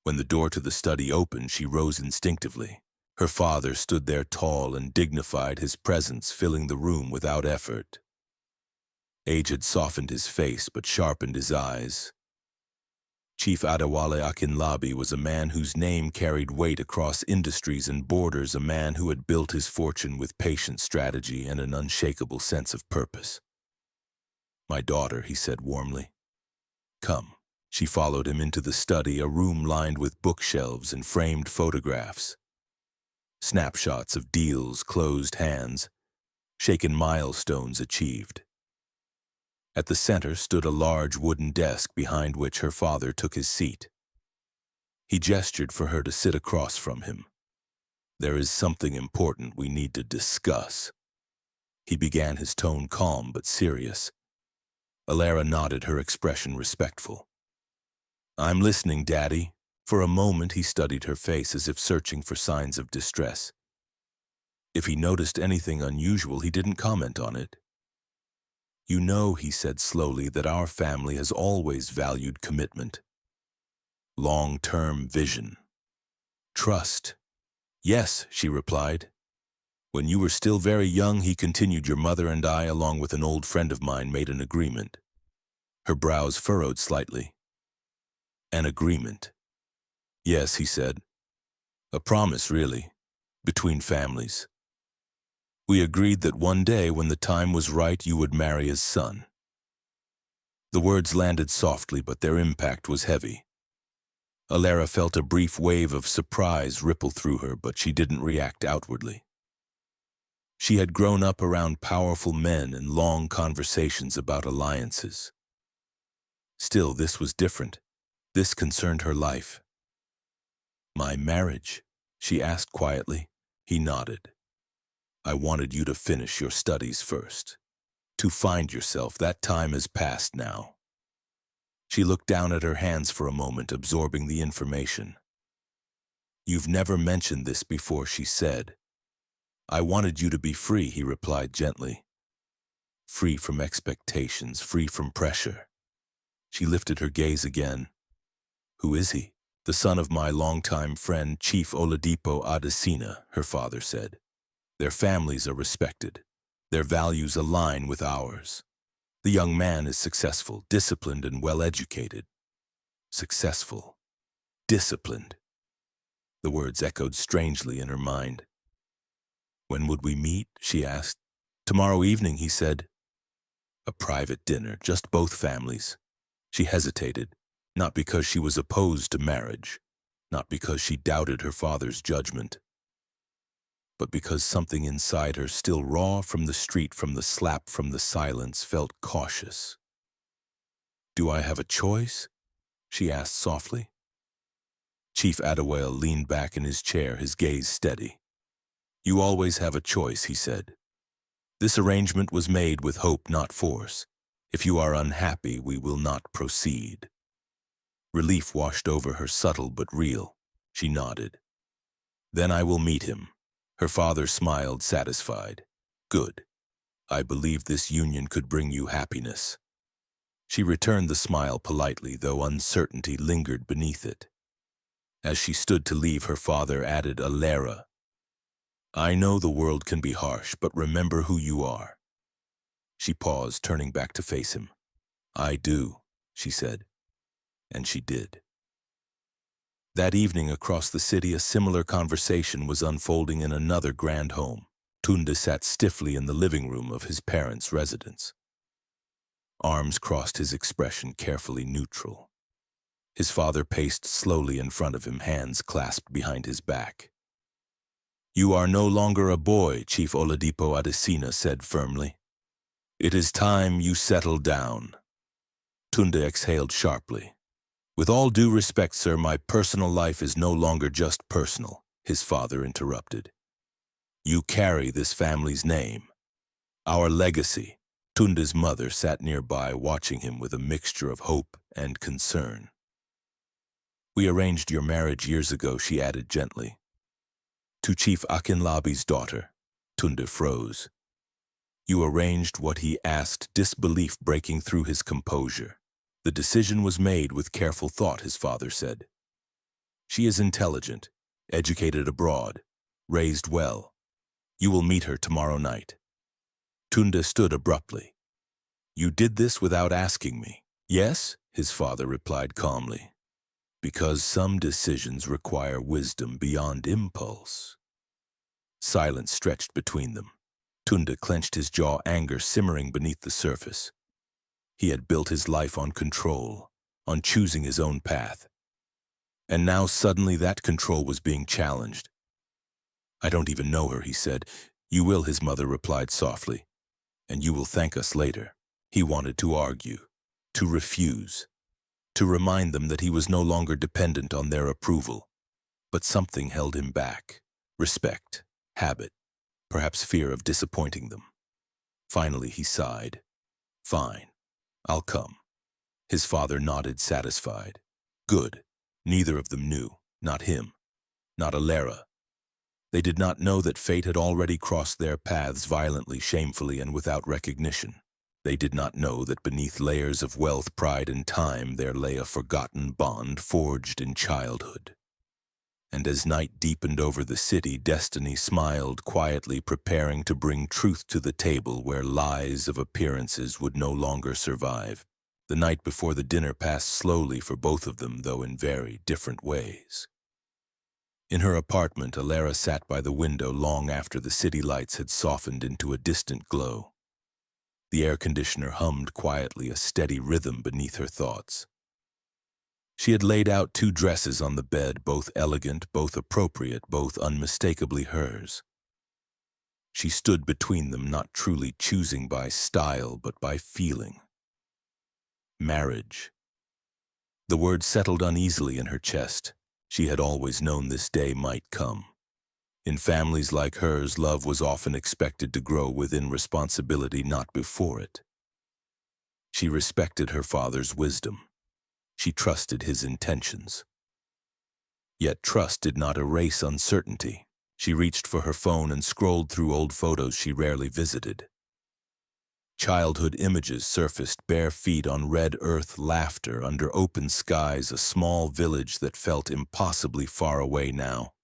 When the door to the study opened, she rose instinctively. Her father stood there, tall and dignified, his presence filling the room without effort. Age had softened his face but sharpened his eyes. Chief Adewale Akinlabi was a man whose name carried weight across industries and borders, a man who had built his fortune with patient strategy and an unshakable sense of purpose. "My daughter," he said warmly. "Come." She followed him into the study, a room lined with bookshelves and framed photographs. Snapshots of deals, closed hands, shaken milestones achieved. At the center stood a large wooden desk behind which her father took his seat. He gestured for her to sit across from him. "There is something important we need to discuss." He began, his tone calm but serious. Alara nodded, her expression respectful. "I'm listening, Daddy." For a moment he studied her face as if searching for signs of distress. If he noticed anything unusual, he didn't comment on it. "You know," he said slowly, "that our family has always valued commitment. Long-term vision. Trust." "Yes," she replied. "When you were still very young," he continued, "your mother and I, along with an old friend of mine, made an agreement." Her brows furrowed slightly. "An agreement?" "Yes," he said. "A promise, really, between families. We agreed that one day, when the time was right, you would marry his son." The words landed softly, but their impact was heavy. Alara felt a brief wave of surprise ripple through her, but she didn't react outwardly. She had grown up around powerful men and long conversations about alliances. Still, this was different. This concerned her life. "My marriage?" she asked quietly. He nodded. "I wanted you to finish your studies first. To find yourself. That time has passed now." She looked down at her hands for a moment, absorbing the information. "You've never mentioned this before," she said. "I wanted you to be free," he replied gently. "Free from expectations, free from pressure." She lifted her gaze again. "Who is he?" "The son of my longtime friend, Chief Oladipo Adesina," her father said. "Their families are respected. Their values align with ours. The young man is successful, disciplined, and well-educated." Successful, disciplined. The words echoed strangely in her mind. "When would we meet?" she asked. "Tomorrow evening," he said. "A private dinner, just both families." She hesitated, not because she was opposed to marriage, not because she doubted her father's judgment, but because something inside her, still raw from the street, from the slap, from the silence, felt cautious. "Do I have a choice?" she asked softly. Chief Adewale leaned back in his chair, his gaze steady. "You always have a choice," he said. "This arrangement was made with hope, not force. If you are unhappy, we will not proceed." Relief washed over her, subtle but real. She nodded. "Then I will meet him." Her father smiled, satisfied. "Good. I believe this union could bring you happiness." She returned the smile politely, though uncertainty lingered beneath it. As she stood to leave, her father added, "Alara, I know the world can be harsh, but remember who you are." She paused, turning back to face him. "I do," she said. And she did. That evening across the city, a similar conversation was unfolding in another grand home. Tunde sat stiffly in the living room of his parents' residence. Arms crossed, his expression carefully neutral. His father paced slowly in front of him, hands clasped behind his back. "You are no longer a boy," Chief Oladipo Adesina said firmly. "It is time you settle down." Tunde exhaled sharply. "With all due respect, sir, my personal life is no longer just personal," his father interrupted. "You carry this family's name. Our legacy." Tunde's mother sat nearby, watching him with a mixture of hope and concern. "We arranged your marriage years ago," she added gently. "To Chief Akinlabi's daughter." Tunde froze. "You arranged what he asked," disbelief breaking through his composure. "The decision was made with careful thought," his father said. "She is intelligent, educated abroad, raised well. You will meet her tomorrow night." Tunde stood abruptly. "You did this without asking me." "Yes," his father replied calmly. "Because some decisions require wisdom beyond impulse." Silence stretched between them. Tunde clenched his jaw, anger simmering beneath the surface. He had built his life on control, on choosing his own path. And now suddenly that control was being challenged. "I don't even know her," he said. "You will," his mother replied softly. "And you will thank us later." He wanted to argue, to refuse, to remind them that he was no longer dependent on their approval. But something held him back. Respect, habit, perhaps fear of disappointing them. Finally he sighed. "Fine, I'll come." His father nodded, satisfied. Good. Neither of them knew. Not him. Not Alara. They did not know that fate had already crossed their paths violently, shamefully, and without recognition. They did not know that beneath layers of wealth, pride, and time there lay a forgotten bond forged in childhood. And as night deepened over the city, destiny smiled quietly, preparing to bring truth to the table where lies of appearances would no longer survive. The night before the dinner passed slowly for both of them, though in very different ways. In her apartment, Alara sat by the window long after the city lights had softened into a distant glow. The air conditioner hummed quietly, a steady rhythm beneath her thoughts. She had laid out 2 dresses on the bed, both elegant, both appropriate, both unmistakably hers. She stood between them, not truly choosing by style, but by feeling. Marriage. The word settled uneasily in her chest. She had always known this day might come. In families like hers, love was often expected to grow within responsibility, not before it. She respected her father's wisdom. She trusted his intentions. Yet trust did not erase uncertainty. She reached for her phone and scrolled through old photos she rarely visited. Childhood images surfaced, bare feet on red earth, laughter under open skies, a small village that felt impossibly far away now.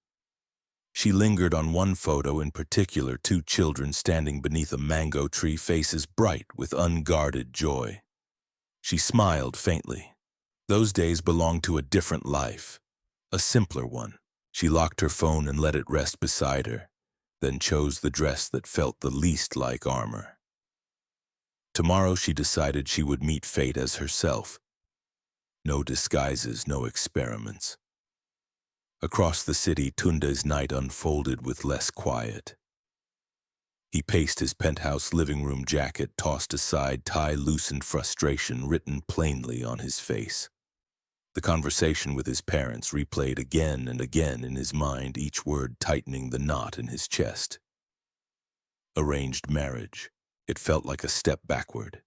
She lingered on one photo in particular, 2 children standing beneath a mango tree, faces bright with unguarded joy. She smiled faintly. Those days belonged to a different life, a simpler one. She locked her phone and let it rest beside her, then chose the dress that felt the least like armor. Tomorrow she decided she would meet fate as herself. No disguises, no experiments. Across the city, Tunde's night unfolded with less quiet. He paced his penthouse living room, jacket tossed aside, tie loosened, frustration written plainly on his face. The conversation with his parents replayed again and again in his mind, each word tightening the knot in his chest. Arranged marriage. It felt like a step backward,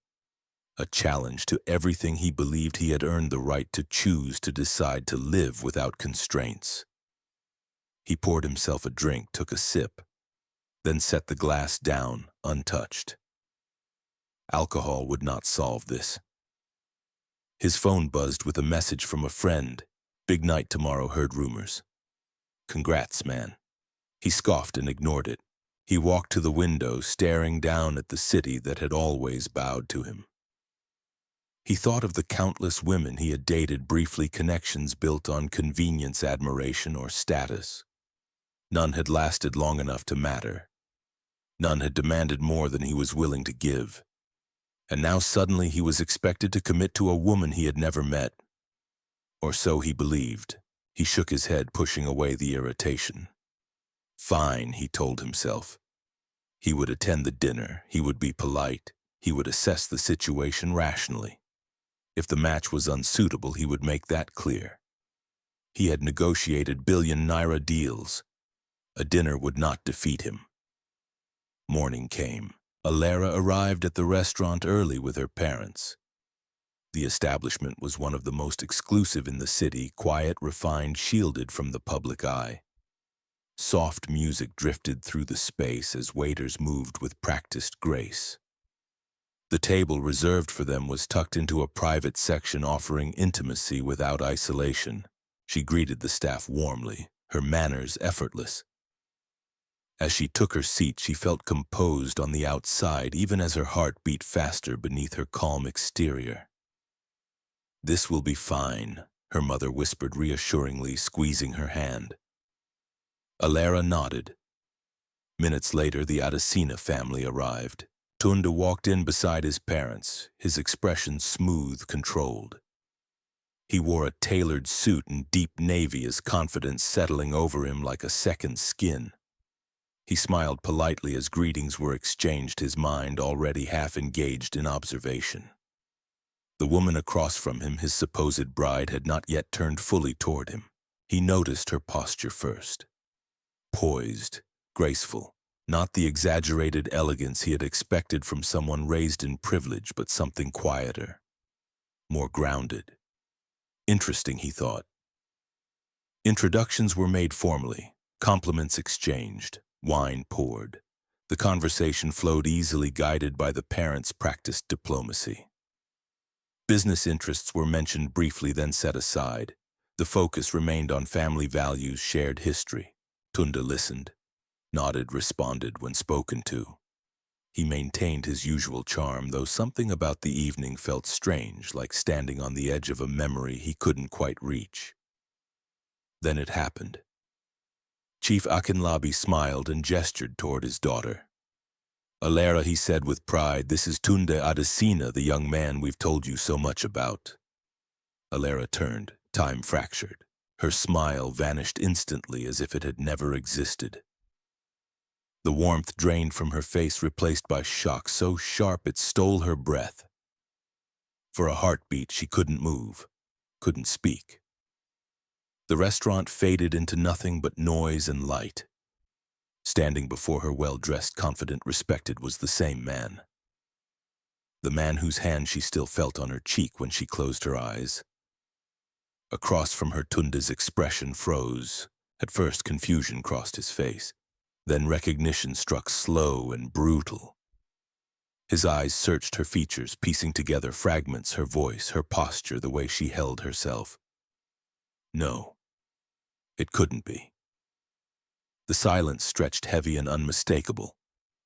a challenge to everything he believed he had earned the right to choose, to decide to live without constraints. He poured himself a drink, took a sip, then set the glass down, untouched. Alcohol would not solve this. His phone buzzed with a message from a friend. "Big night tomorrow, heard rumors." "Congrats, man." He scoffed and ignored it. He walked to the window, staring down at the city that had always bowed to him. He thought of the countless women he had dated, briefly, connections built on convenience, admiration, or status. None had lasted long enough to matter. None had demanded more than he was willing to give. And now suddenly he was expected to commit to a woman he had never met. Or so he believed. He shook his head, pushing away the irritation. Fine, he told himself. He would attend the dinner, he would be polite, he would assess the situation rationally. If the match was unsuitable, he would make that clear. He had negotiated billion-naira deals. A dinner would not defeat him. Morning came. Alara arrived at the restaurant early with her parents. The establishment was one of the most exclusive in the city, quiet, refined, shielded from the public eye. Soft music drifted through the space as waiters moved with practiced grace. The table reserved for them was tucked into a private section, offering intimacy without isolation. She greeted the staff warmly, her manners effortless. As she took her seat, she felt composed on the outside, even as her heart beat faster beneath her calm exterior. "This will be fine," her mother whispered reassuringly, squeezing her hand. Alara nodded. Minutes later, the Adesina family arrived. Tunde walked in beside his parents, his expression smooth, controlled. He wore a tailored suit in deep navy, his confidence settling over him like a second skin. He smiled politely as greetings were exchanged, his mind already half engaged in observation. The woman across from him, his supposed bride, had not yet turned fully toward him. He noticed her posture first. Poised, graceful, not the exaggerated elegance he had expected from someone raised in privilege, but something quieter, more grounded. Interesting, he thought. Introductions were made formally, compliments exchanged, wine poured. The conversation flowed easily, guided by the parents' practiced diplomacy. Business interests were mentioned briefly, then set aside. The focus remained on family values, shared history. Tunde listened, nodded, responded when spoken to. He maintained his usual charm, though something about the evening felt strange, like standing on the edge of a memory he couldn't quite reach. Then it happened. Chief Akinlabi smiled and gestured toward his daughter. "Alara," he said with pride, "this is Tunde Adesina, the young man we've told you so much about." Alara turned, time fractured. Her smile vanished instantly as if it had never existed. The warmth drained from her face, replaced by shock so sharp it stole her breath. For a heartbeat, she couldn't move, couldn't speak. The restaurant faded into nothing but noise and light. Standing before her, well-dressed, confident, respected, was the same man. The man whose hand she still felt on her cheek when she closed her eyes. Across from her, Tunde's expression froze. At first, confusion crossed his face. Then recognition struck, slow and brutal. His eyes searched her features, piecing together fragments, her voice, her posture, the way she held herself. No, it couldn't be. The silence stretched heavy and unmistakable.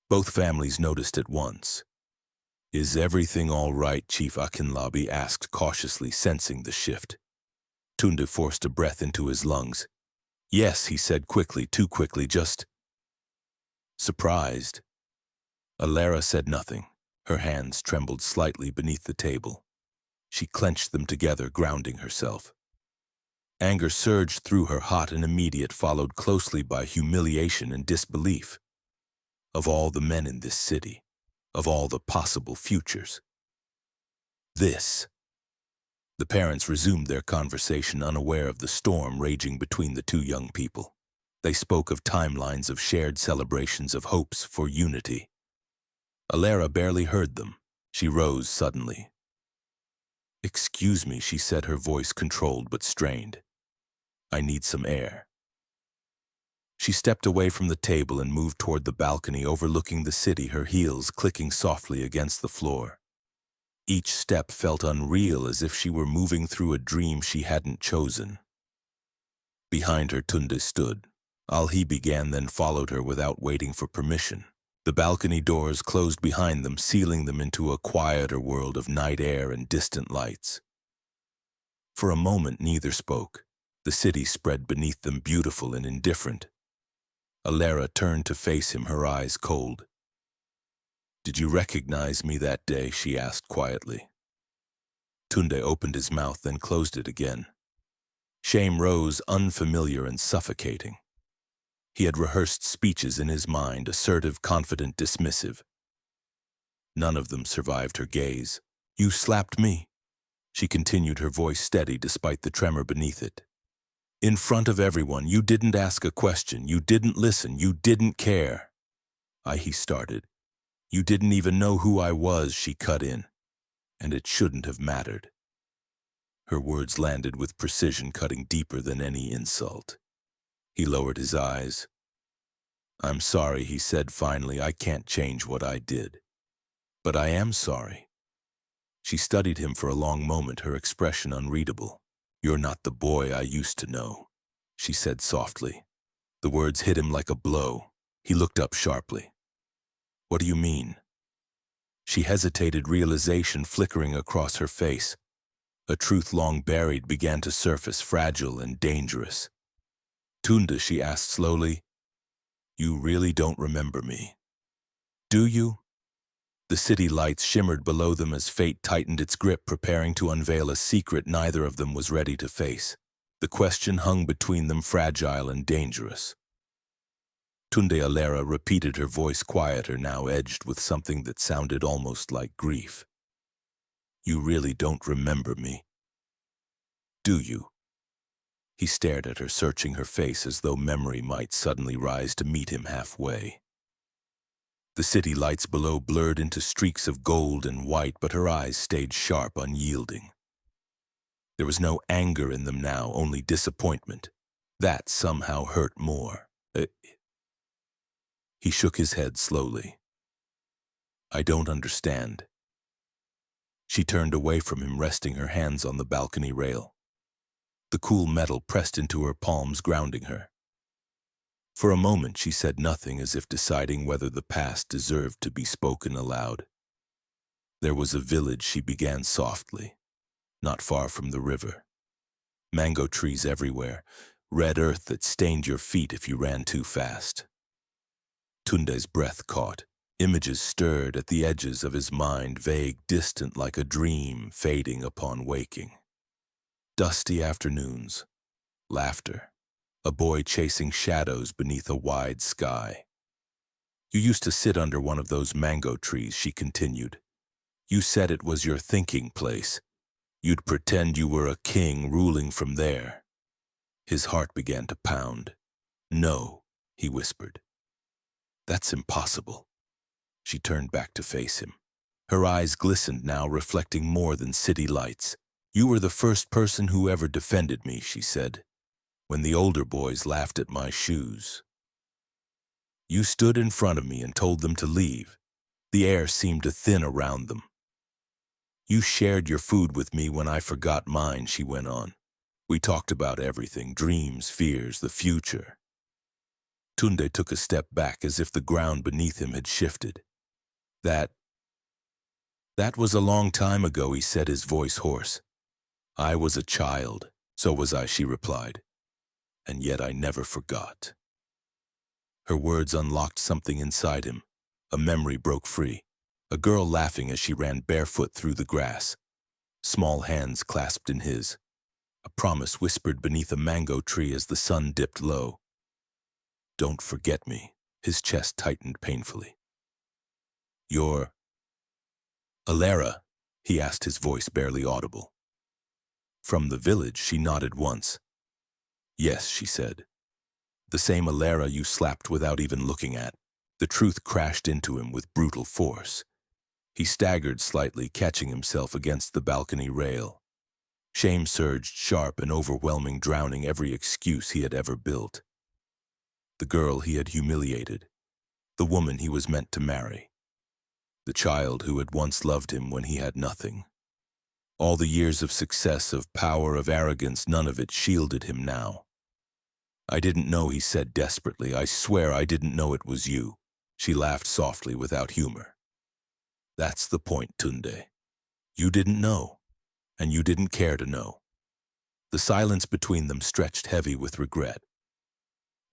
Both families noticed at once. "Is everything all right?" Chief Akinlabi asked cautiously, sensing the shift. Tunde forced a breath into his lungs. "Yes," he said quickly, too quickly, just surprised. Alara said nothing. Her hands trembled slightly beneath the table. She clenched them together, grounding herself. Anger surged through her, hot and immediate, followed closely by humiliation and disbelief. Of all the men in this city, of all the possible futures, this. The parents resumed their conversation, unaware of the storm raging between the two young people. They spoke of timelines, of shared celebrations, of hopes for unity. Alara barely heard them. She rose suddenly. "Excuse me," she said, her voice controlled but strained. "I need some air." She stepped away from the table and moved toward the balcony overlooking the city, her heels clicking softly against the floor. Each step felt unreal, as if she were moving through a dream she hadn't chosen. Behind her, Tunde stood. He began, then followed her without waiting for permission. The balcony doors closed behind them, sealing them into a quieter world of night air and distant lights. For a moment, neither spoke. The city spread beneath them, beautiful and indifferent. Alara turned to face him, her eyes cold. Did you recognize me that day? She asked quietly. Tunde opened his mouth, then closed it again. Shame rose, unfamiliar and suffocating. He had rehearsed speeches in his mind, assertive, confident, dismissive. None of them survived her gaze. You slapped me, she continued, her voice steady despite the tremor beneath it. In front of everyone, you didn't ask a question, you didn't listen, you didn't care. He started. You didn't even know who I was, she cut in. And it shouldn't have mattered. Her words landed with precision, cutting deeper than any insult. He lowered his eyes. I'm sorry, he said finally. I can't change what I did. But I am sorry. She studied him for a long moment, her expression unreadable. You're not the boy I used to know, she said softly. The words hit him like a blow. He looked up sharply. What do you mean? She hesitated, realization flickering across her face. A truth long buried began to surface, fragile and dangerous. Tunde, she asked slowly, you really don't remember me, do you? The city lights shimmered below them as fate tightened its grip, preparing to unveil a secret neither of them was ready to face. The question hung between them, fragile and dangerous. Tunde Alera repeated, her voice quieter now, edged with something that sounded almost like grief. You really don't remember me, do you? He stared at her, searching her face as though memory might suddenly rise to meet him halfway. The city lights below blurred into streaks of gold and white, but her eyes stayed sharp, unyielding. There was no anger in them now, only disappointment. That somehow hurt more. He shook his head slowly. I don't understand. She turned away from him, resting her hands on the balcony rail. The cool metal pressed into her palms, grounding her. For a moment she said nothing, as if deciding whether the past deserved to be spoken aloud. There was a village, she began softly, not far from the river. Mango trees everywhere, red earth that stained your feet if you ran too fast. Tunde's breath caught. Images stirred at the edges of his mind, vague, distant, like a dream fading upon waking. Dusty afternoons, laughter, a boy chasing shadows beneath a wide sky. You used to sit under one of those mango trees, she continued. You said it was your thinking place. You'd pretend you were a king ruling from there. His heart began to pound. No, he whispered. That's impossible. She turned back to face him. Her eyes glistened now, reflecting more than city lights. You were the first person who ever defended me, she said, when the older boys laughed at my shoes. You stood in front of me and told them to leave. The air seemed to thin around them. You shared your food with me when I forgot mine, she went on. We talked about everything, dreams, fears, the future. Tunde took a step back, as if the ground beneath him had shifted. That was a long time ago, he said, his voice hoarse. I was a child, so was I, she replied. And yet I never forgot. Her words unlocked something inside him. A memory broke free. A girl laughing as she ran barefoot through the grass. Small hands clasped in his. A promise whispered beneath a mango tree as the sun dipped low. Don't forget me. His chest tightened painfully. You're Alera, he asked, his voice barely audible. From the village, she nodded once. Yes, she said. The same Alera you slapped without even looking at. The truth crashed into him with brutal force. He staggered slightly, catching himself against the balcony rail. Shame surged, sharp and overwhelming, drowning every excuse he had ever built. The girl he had humiliated. The woman he was meant to marry. The child who had once loved him when he had nothing. All the years of success, of power, of arrogance, none of it shielded him now. I didn't know, he said desperately. I swear I didn't know it was you. She laughed softly, without humor. That's the point, Tunde. You didn't know, and you didn't care to know. The silence between them stretched heavy with regret.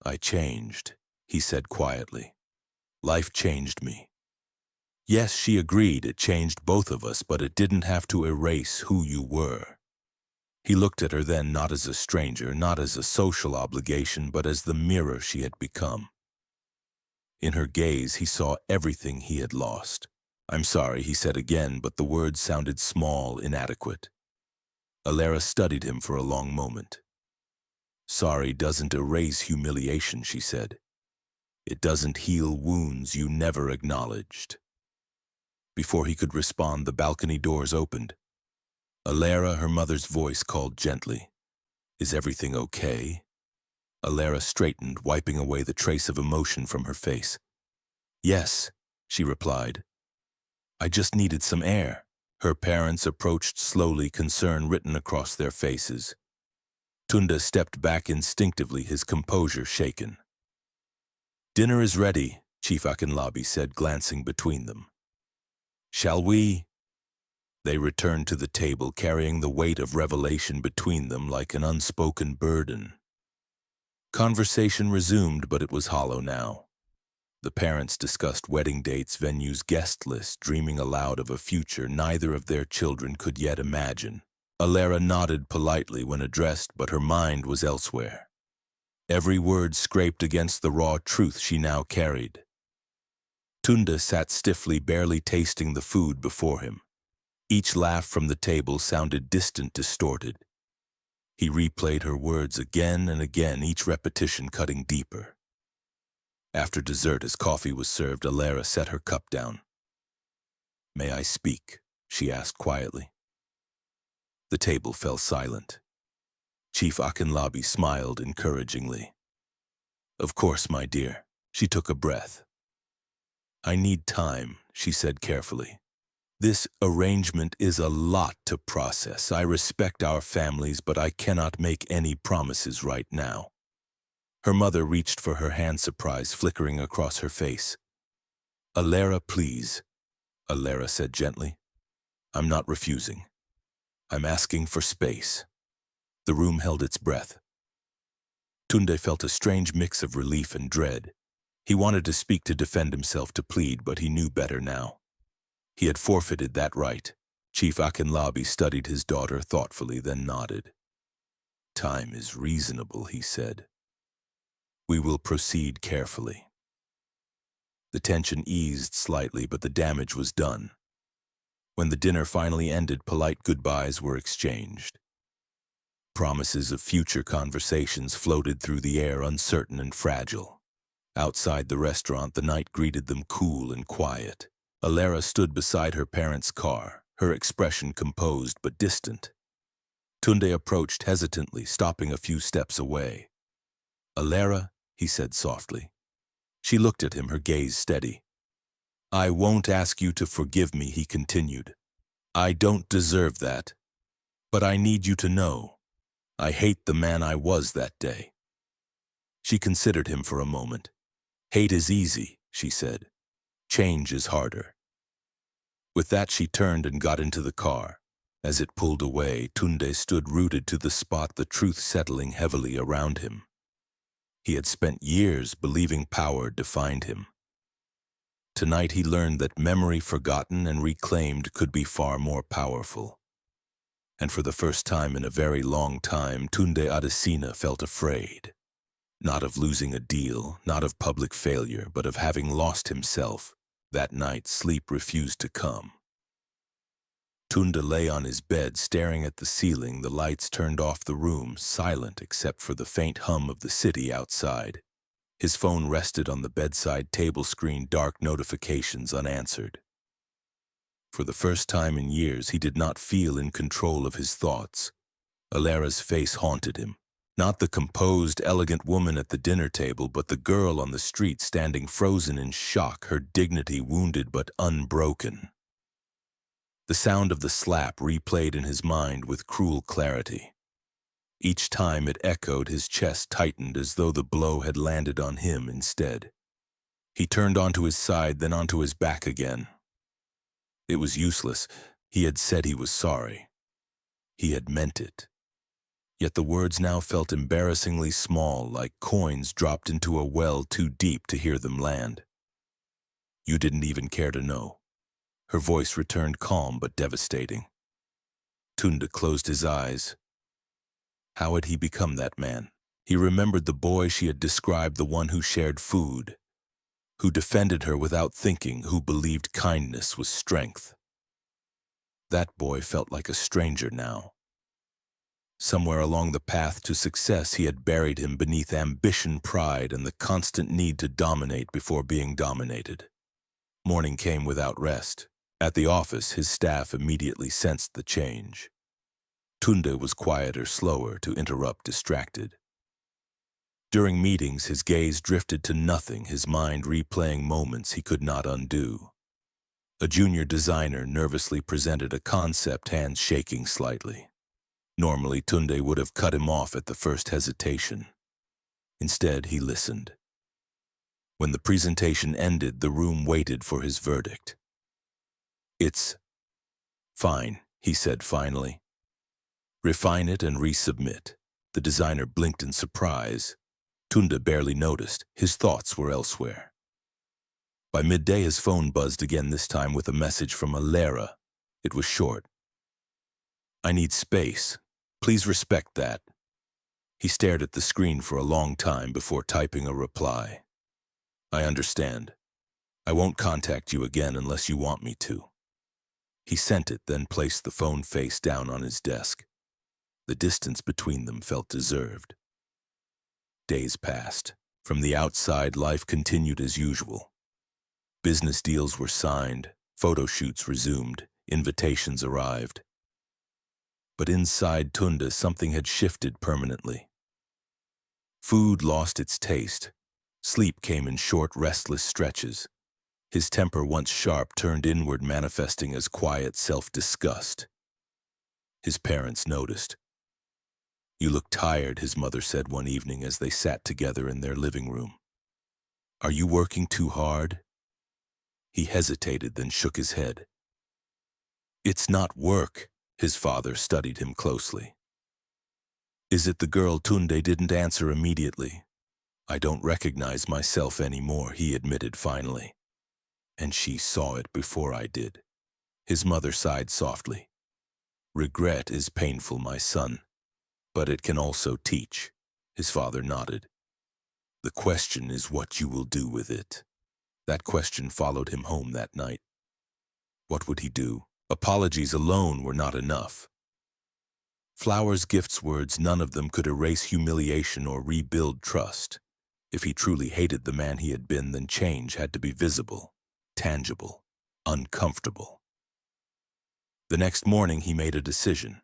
I changed, he said quietly. Life changed me. Yes, she agreed, it changed both of us, but it didn't have to erase who you were. He looked at her then not as a stranger, not as a social obligation, but as the mirror she had become. In her gaze, he saw everything he had lost. I'm sorry, he said again, but the words sounded small, inadequate. Alara studied him for a long moment. Sorry doesn't erase humiliation, she said. It doesn't heal wounds you never acknowledged. Before he could respond, the balcony doors opened. Alara, her mother's voice called gently. Is everything okay? Alara straightened, wiping away the trace of emotion from her face. Yes, she replied. I just needed some air. Her parents approached slowly, concern written across their faces. Tunda stepped back instinctively, his composure shaken. Dinner is ready, Chief Akinlabi said, glancing between them. Shall we? They returned to the table, carrying the weight of revelation between them like an unspoken burden. Conversation resumed, but it was hollow now. The parents discussed wedding dates, venues, guest lists, dreaming aloud of a future neither of their children could yet imagine. Alara nodded politely when addressed, but her mind was elsewhere. Every word scraped against the raw truth she now carried. Tunda sat stiffly, barely tasting the food before him. Each laugh from the table sounded distant, distorted. He replayed her words again and again, each repetition cutting deeper. After dessert, as coffee was served, Alara set her cup down. May I speak? She asked quietly. The table fell silent. Chief Akinlabi smiled encouragingly. Of course, my dear. She took a breath. I need time, she said carefully. This arrangement is a lot to process. I respect our families, but I cannot make any promises right now. Her mother reached for her hand, surprise flickering across her face. Alara, please, Alara said gently. I'm not refusing. I'm asking for space. The room held its breath. Tunde felt a strange mix of relief and dread. He wanted to speak, to defend himself, to plead, but he knew better now. He had forfeited that right. Chief Akinlabi studied his daughter thoughtfully, then nodded. Time is reasonable, he said. We will proceed carefully. The tension eased slightly, but the damage was done. When the dinner finally ended, polite goodbyes were exchanged. Promises of future conversations floated through the air, uncertain and fragile. Outside the restaurant, the night greeted them cool and quiet. Alara stood beside her parents' car, her expression composed but distant. Tunde approached hesitantly, stopping a few steps away. Alara, he said softly. She looked at him, her gaze steady. I won't ask you to forgive me, he continued. I don't deserve that. But I need you to know. I hate the man I was that day. She considered him for a moment. Hate is easy, she said. Change is harder. With that, she turned and got into the car. As it pulled away, Tunde stood rooted to the spot, the truth settling heavily around him. He had spent years believing power defined him. Tonight he learned that memory forgotten and reclaimed could be far more powerful. And for the first time in a very long time, Tunde Adesina felt afraid. Not of losing a deal, not of public failure, but of having lost himself. That night, sleep refused to come. Tunde lay on his bed, staring at the ceiling, the lights turned off, the room silent except for the faint hum of the city outside. His phone rested on the bedside table screen, dark notifications unanswered. For the first time in years, he did not feel in control of his thoughts. Alara's face haunted him. Not the composed, elegant woman at the dinner table, but the girl on the street standing frozen in shock, her dignity wounded but unbroken. The sound of the slap replayed in his mind with cruel clarity. Each time it echoed, his chest tightened as though the blow had landed on him instead. He turned onto his side, then onto his back again. It was useless. He had said he was sorry. He had meant it. Yet the words now felt embarrassingly small, like coins dropped into a well too deep to hear them land. You didn't even care to know. Her voice returned calm but devastating. Tunde closed his eyes. How had he become that man? He remembered the boy she had described, the one who shared food, who defended her without thinking, who believed kindness was strength. That boy felt like a stranger now. Somewhere along the path to success, he had buried him beneath ambition, pride, and the constant need to dominate before being dominated. Morning came without rest. At the office, his staff immediately sensed the change. Tunde was quieter, slower to interrupt, distracted. During meetings, his gaze drifted to nothing, his mind replaying moments he could not undo. A junior designer nervously presented a concept, hands shaking slightly. Normally, Tunde would have cut him off at the first hesitation. Instead, he listened. When the presentation ended, the room waited for his verdict. "It's fine," he said finally. "Refine it and resubmit." The designer blinked in surprise. Tunde barely noticed. His thoughts were elsewhere. By midday, his phone buzzed again, this time with a message from Alara. It was short. "I need space. Please respect that." He stared at the screen for a long time before typing a reply. "I understand. I won't contact you again unless you want me to." He sent it, then placed the phone face down on his desk. The distance between them felt deserved. Days passed. From the outside, life continued as usual. Business deals were signed, photo shoots resumed, invitations arrived. But inside Tunde, something had shifted permanently. Food lost its taste. Sleep came in short, restless stretches. His temper, once sharp, turned inward, manifesting as quiet self-disgust. His parents noticed. "You look tired," his mother said one evening as they sat together in their living room. "Are you working too hard?" He hesitated, then shook his head. "It's not work." His father studied him closely. "Is it the girl?" Tunde didn't answer immediately. "I don't recognize myself anymore," he admitted finally. "And she saw it before I did." His mother sighed softly. "Regret is painful, my son, but it can also teach." His father nodded. "The question is what you will do with it." That question followed him home that night. What would he do? Apologies alone were not enough. Flowers, gifts, words, none of them could erase humiliation or rebuild trust. If he truly hated the man he had been, then change had to be visible, tangible, uncomfortable. The next morning, he made a decision.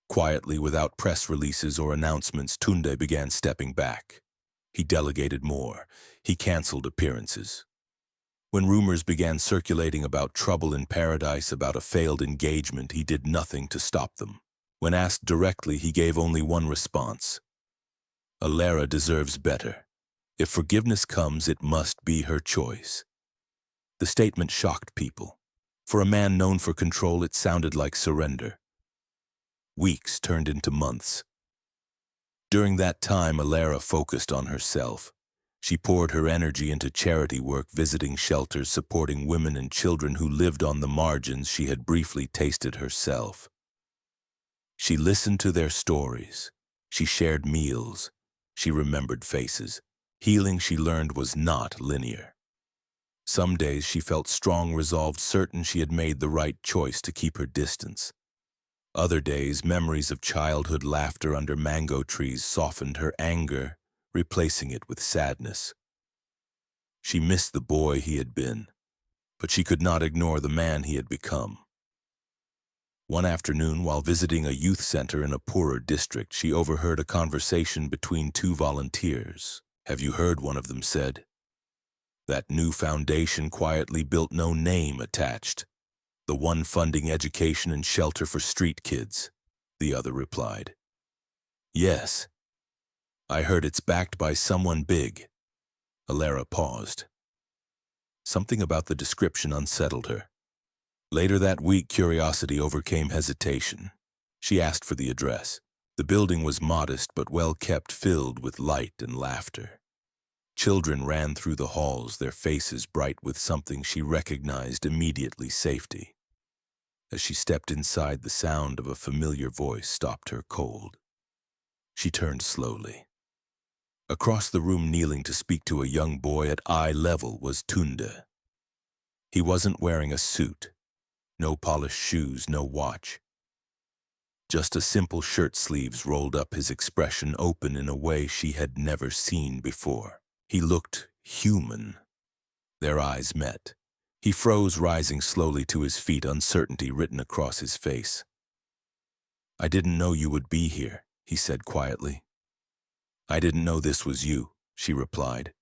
Quietly, without press releases or announcements, Tunde began stepping back. He delegated more. He canceled appearances. When rumors began circulating about trouble in paradise, about a failed engagement, he did nothing to stop them. When asked directly, he gave only one response. "Alara deserves better. If forgiveness comes, it must be her choice." The statement shocked people. For a man known for control, it sounded like surrender. Weeks turned into months. During that time, Alara focused on herself. She poured her energy into charity work, visiting shelters, supporting women and children who lived on the margins she had briefly tasted herself. She listened to their stories. She shared meals. She remembered faces. Healing, she learned, was not linear. Some days she felt strong, resolved, certain she had made the right choice to keep her distance. Other days, memories of childhood laughter under mango trees softened her anger, replacing it with sadness. She missed the boy he had been, but she could not ignore the man he had become. One afternoon, while visiting a youth center in a poorer district, she overheard a conversation between two volunteers. "Have you heard?" one of them said. "That new foundation quietly built, no name attached. The one funding education and shelter for street kids," the other replied. "Yes. I heard it's backed by someone big." Alara paused. Something about the description unsettled her. Later that week, curiosity overcame hesitation. She asked for the address. The building was modest but well kept, filled with light and laughter. Children ran through the halls, their faces bright with something she recognized immediately: safety. As she stepped inside, the sound of a familiar voice stopped her cold. She turned slowly. Across the room, kneeling to speak to a young boy at eye level, was Tunde. He wasn't wearing a suit, no polished shoes, no watch. Just a simple shirt sleeves rolled up, his expression open in a way she had never seen before. He looked human. Their eyes met. He froze, rising slowly to his feet, uncertainty written across his face. "I didn't know you would be here," he said quietly. "I didn't know this was you," she replied.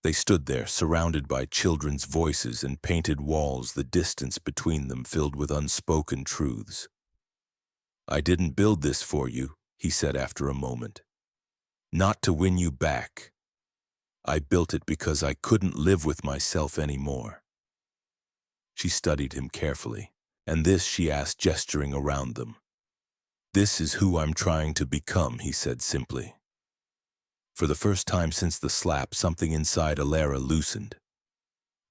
They stood there, surrounded by children's voices and painted walls, the distance between them filled with unspoken truths. "I didn't build this for you," he said after a moment. "Not to win you back. I built it because I couldn't live with myself anymore." She studied him carefully. "And this?" she asked, gesturing around them. "This is who I'm trying to become," he said simply. For the first time since the slap, something inside Alara loosened.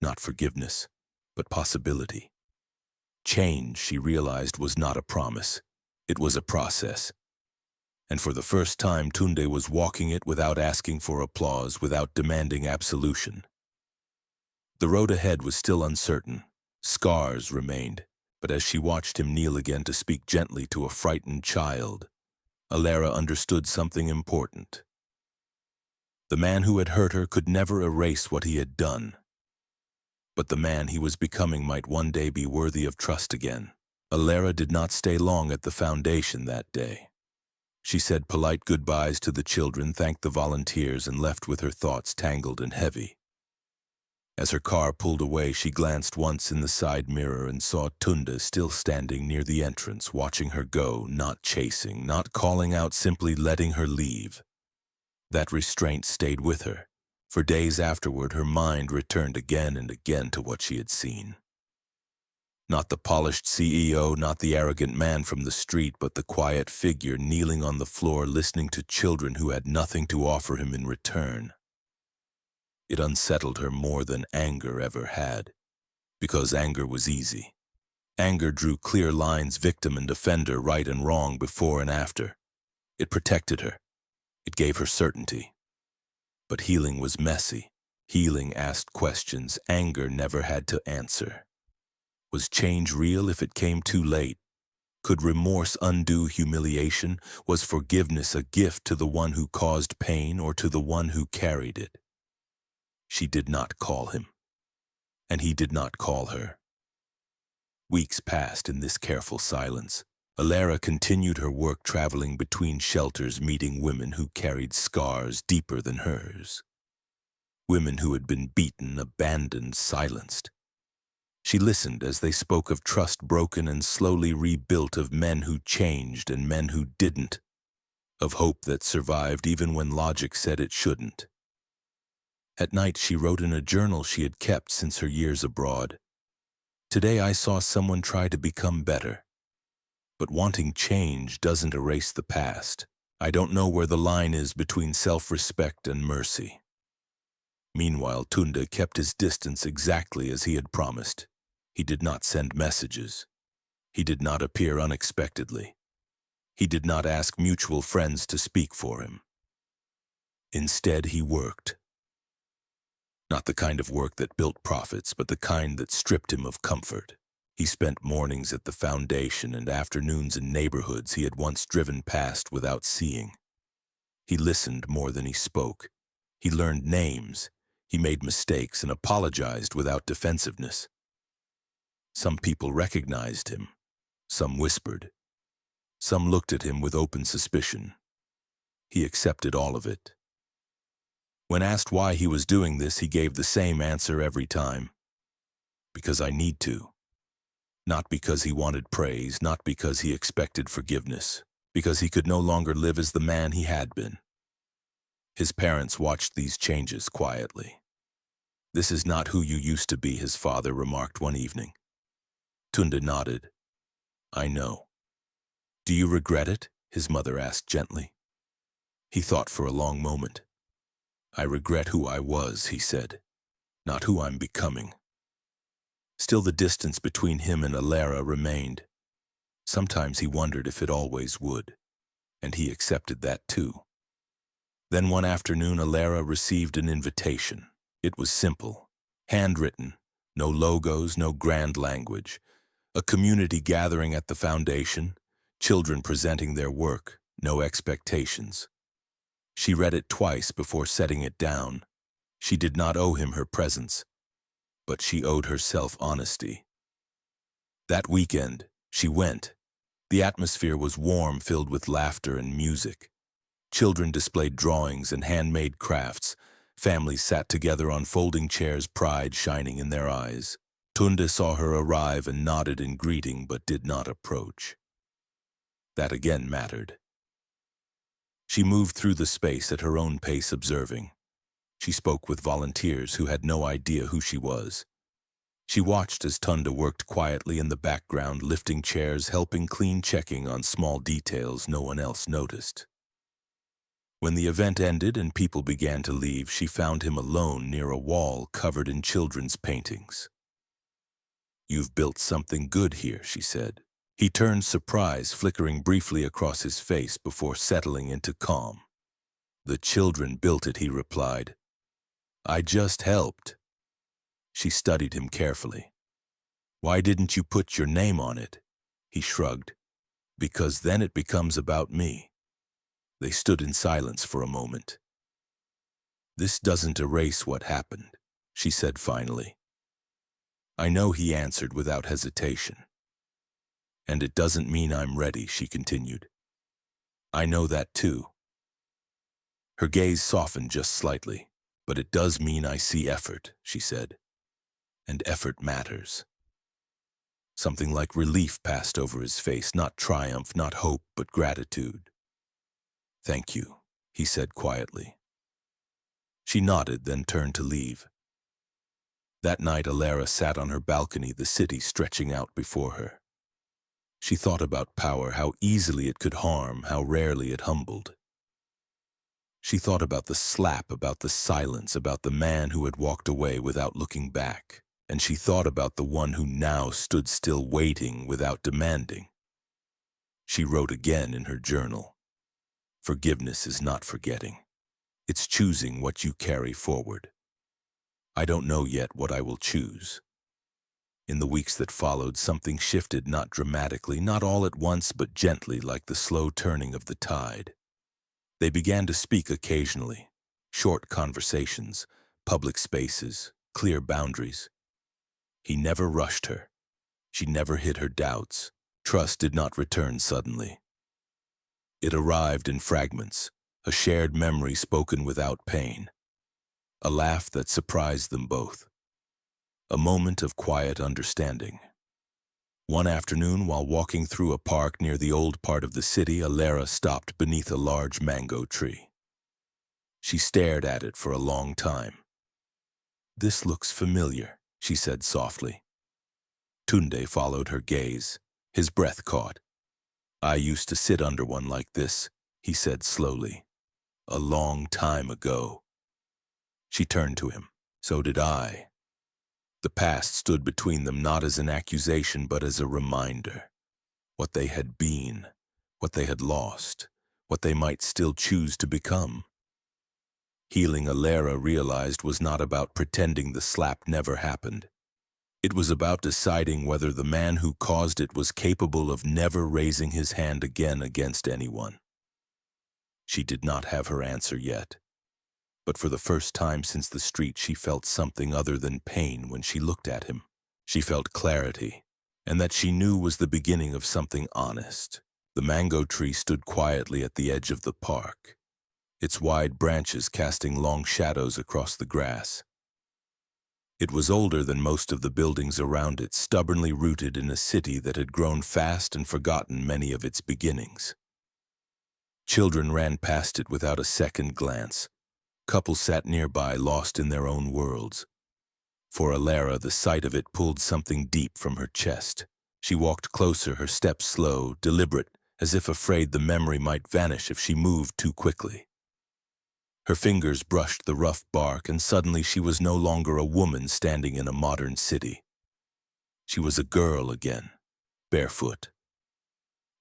Not forgiveness, but possibility. Change, she realized, was not a promise. It was a process. And for the first time, Tunde was walking it without asking for applause, without demanding absolution. The road ahead was still uncertain. Scars remained, but as she watched him kneel again to speak gently to a frightened child, Alara understood something important. The man who had hurt her could never erase what he had done. But the man he was becoming might one day be worthy of trust again. Alara did not stay long at the foundation that day. She said polite goodbyes to the children, thanked the volunteers, and left with her thoughts tangled and heavy. As her car pulled away, she glanced once in the side mirror and saw Tunde still standing near the entrance, watching her go, not chasing, not calling out, simply letting her leave. That restraint stayed with her. For days afterward, her mind returned again and again to what she had seen. Not the polished CEO, not the arrogant man from the street, but the quiet figure kneeling on the floor, listening to children who had nothing to offer him in return. It unsettled her more than anger ever had, because anger was easy. Anger drew clear lines, victim and defender, right and wrong, before and after. It protected her. It gave her certainty. But healing was messy. Healing asked questions anger never had to answer. Was change real if it came too late? Could remorse undo humiliation? Was forgiveness a gift to the one who caused pain or to the one who carried it? She did not call him, and he did not call her. Weeks passed in this careful silence. Alara continued her work, traveling between shelters, meeting women who carried scars deeper than hers. Women who had been beaten, abandoned, silenced. She listened as they spoke of trust broken and slowly rebuilt, of men who changed and men who didn't, of hope that survived even when logic said it shouldn't. At night, she wrote in a journal she had kept since her years abroad. "Today I saw someone try to become better. But wanting change doesn't erase the past. I don't know where the line is between self-respect and mercy." Meanwhile, Tunde kept his distance exactly as he had promised. He did not send messages. He did not appear unexpectedly. He did not ask mutual friends to speak for him. Instead, he worked. Not the kind of work that built profits, but the kind that stripped him of comfort. He spent mornings at the foundation and afternoons in neighborhoods he had once driven past without seeing. He listened more than he spoke. He learned names. He made mistakes and apologized without defensiveness. Some people recognized him. Some whispered. Some looked at him with open suspicion. He accepted all of it. When asked why he was doing this, he gave the same answer every time. Because I need to. Not because he wanted praise, not because he expected forgiveness, because he could no longer live as the man he had been. His parents watched these changes quietly. "This is not who you used to be," his father remarked one evening. Tunde nodded. "I know." "Do you regret it?" his mother asked gently. He thought for a long moment. I regret who I was, he said, not who I'm becoming. Still, the distance between him and Alara remained. Sometimes he wondered if it always would, and he accepted that too. Then one afternoon, Alara received an invitation. It was simple, handwritten, no logos, no grand language. A community gathering at the foundation, children presenting their work, no expectations. She read it twice before setting it down. She did not owe him her presence, but she owed herself honesty. That weekend, she went. The atmosphere was warm, filled with laughter and music. Children displayed drawings and handmade crafts. Families sat together on folding chairs, pride shining in their eyes. Tunde saw her arrive and nodded in greeting but did not approach. That again mattered. She moved through the space at her own pace, observing. She spoke with volunteers who had no idea who she was. She watched as Tunde worked quietly in the background, lifting chairs, helping clean, checking on small details no one else noticed. When the event ended and people began to leave, she found him alone near a wall covered in children's paintings. "You've built something good here," she said. He turned, surprise flickering briefly across his face before settling into calm. "The children built it," he replied. "I just helped." She studied him carefully. "Why didn't you put your name on it?" He shrugged. "Because then it becomes about me." They stood in silence for a moment. "This doesn't erase what happened," she said finally. "I know," he answered without hesitation. "And it doesn't mean I'm ready," she continued. "I know that too." Her gaze softened just slightly. "But it does mean I see effort," she said. "And effort matters." Something like relief passed over his face, not triumph, not hope, but gratitude. "Thank you," he said quietly. She nodded, then turned to leave. That night, Alara sat on her balcony, the city stretching out before her. She thought about power, how easily it could harm, how rarely it humbled. She thought about the slap, about the silence, about the man who had walked away without looking back. And she thought about the one who now stood still, waiting without demanding. She wrote again in her journal, "Forgiveness is not forgetting. It's choosing what you carry forward. I don't know yet what I will choose." In the weeks that followed, something shifted, not dramatically, not all at once, but gently, like the slow turning of the tide. They began to speak occasionally, short conversations, public spaces, clear boundaries. He never rushed her. She never hid her doubts. Trust did not return suddenly. It arrived in fragments, a shared memory spoken without pain, a laugh that surprised them both, a moment of quiet understanding. One afternoon, while walking through a park near the old part of the city, Alara stopped beneath a large mango tree. She stared at it for a long time. "This looks familiar," she said softly. Tunde followed her gaze, his breath caught. "I used to sit under one like this," he said slowly. "A long time ago." She turned to him. "So did I." The past stood between them, not as an accusation, but as a reminder. What they had been, what they had lost, what they might still choose to become. Healing, Alara realized, was not about pretending the slap never happened. It was about deciding whether the man who caused it was capable of never raising his hand again against anyone. She did not have her answer yet. But for the first time since the street, she felt something other than pain when she looked at him. She felt clarity, and that she knew was the beginning of something honest. The mango tree stood quietly at the edge of the park, its wide branches casting long shadows across the grass. It was older than most of the buildings around it, stubbornly rooted in a city that had grown fast and forgotten many of its beginnings. Children ran past it without a second glance. Couples sat nearby, lost in their own worlds. For Alara, the sight of it pulled something deep from her chest. She walked closer, her steps slow, deliberate, as if afraid the memory might vanish if she moved too quickly. Her fingers brushed the rough bark, and suddenly she was no longer a woman standing in a modern city. She was a girl again, barefoot,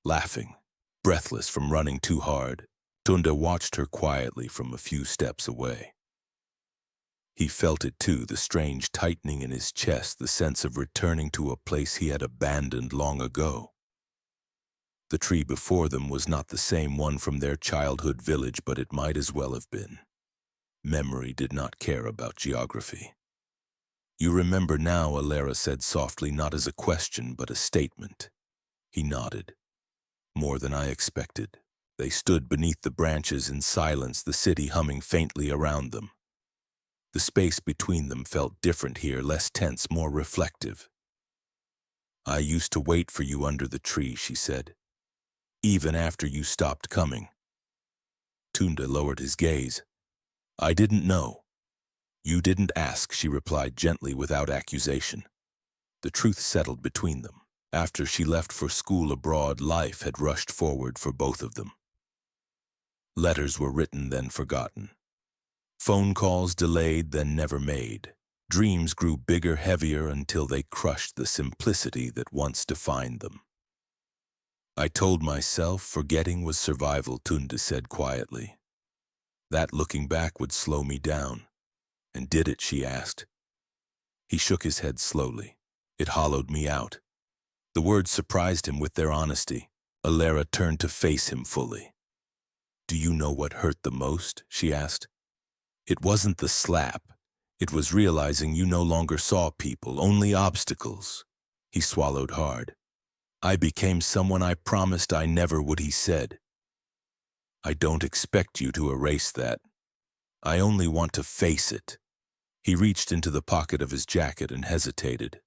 laughing, breathless from running too hard. Tunda watched her quietly from a few steps away. He felt it too, the strange tightening in his chest, the sense of returning to a place he had abandoned long ago. The tree before them was not the same one from their childhood village, but it might as well have been. Memory did not care about geography. "You remember now," Alara said softly, not as a question, but a statement. He nodded. "More than I expected." They stood beneath the branches in silence, the city humming faintly around them. The space between them felt different here, less tense, more reflective. "I used to wait for you under the tree," she said, "even after you stopped coming." Tunda lowered his gaze. "I didn't know." "You didn't ask," she replied gently, without accusation. The truth settled between them. After she left for school abroad, life had rushed forward for both of them. Letters were written, then forgotten. Phone calls delayed, then never made. Dreams grew bigger, heavier, until they crushed the simplicity that once defined them. "I told myself forgetting was survival," Tunda said quietly. "That looking back would slow me down." "And did it?" she asked. He shook his head slowly. "It hollowed me out." The words surprised him with their honesty. Alara turned to face him fully. "Do you know what hurt the most?" she asked. "It wasn't the slap. It was realizing you no longer saw people, only obstacles." He swallowed hard. "I became someone I promised I never would," he said. "I don't expect you to erase that. I only want to face it." He reached into the pocket of his jacket and hesitated.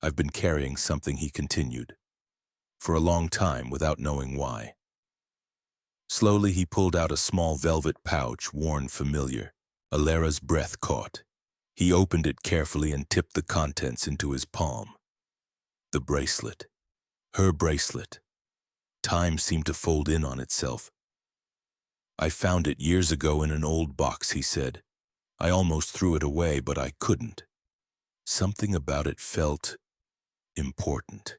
"I've been carrying something," he continued, "for a long time without knowing why." Slowly he pulled out a small velvet pouch, worn familiar. Alara's breath caught. He opened it carefully and tipped the contents into his palm. The bracelet. Her bracelet. Time seemed to fold in on itself. "I found it years ago in an old box," he said. "I almost threw it away, but I couldn't. Something about it felt important."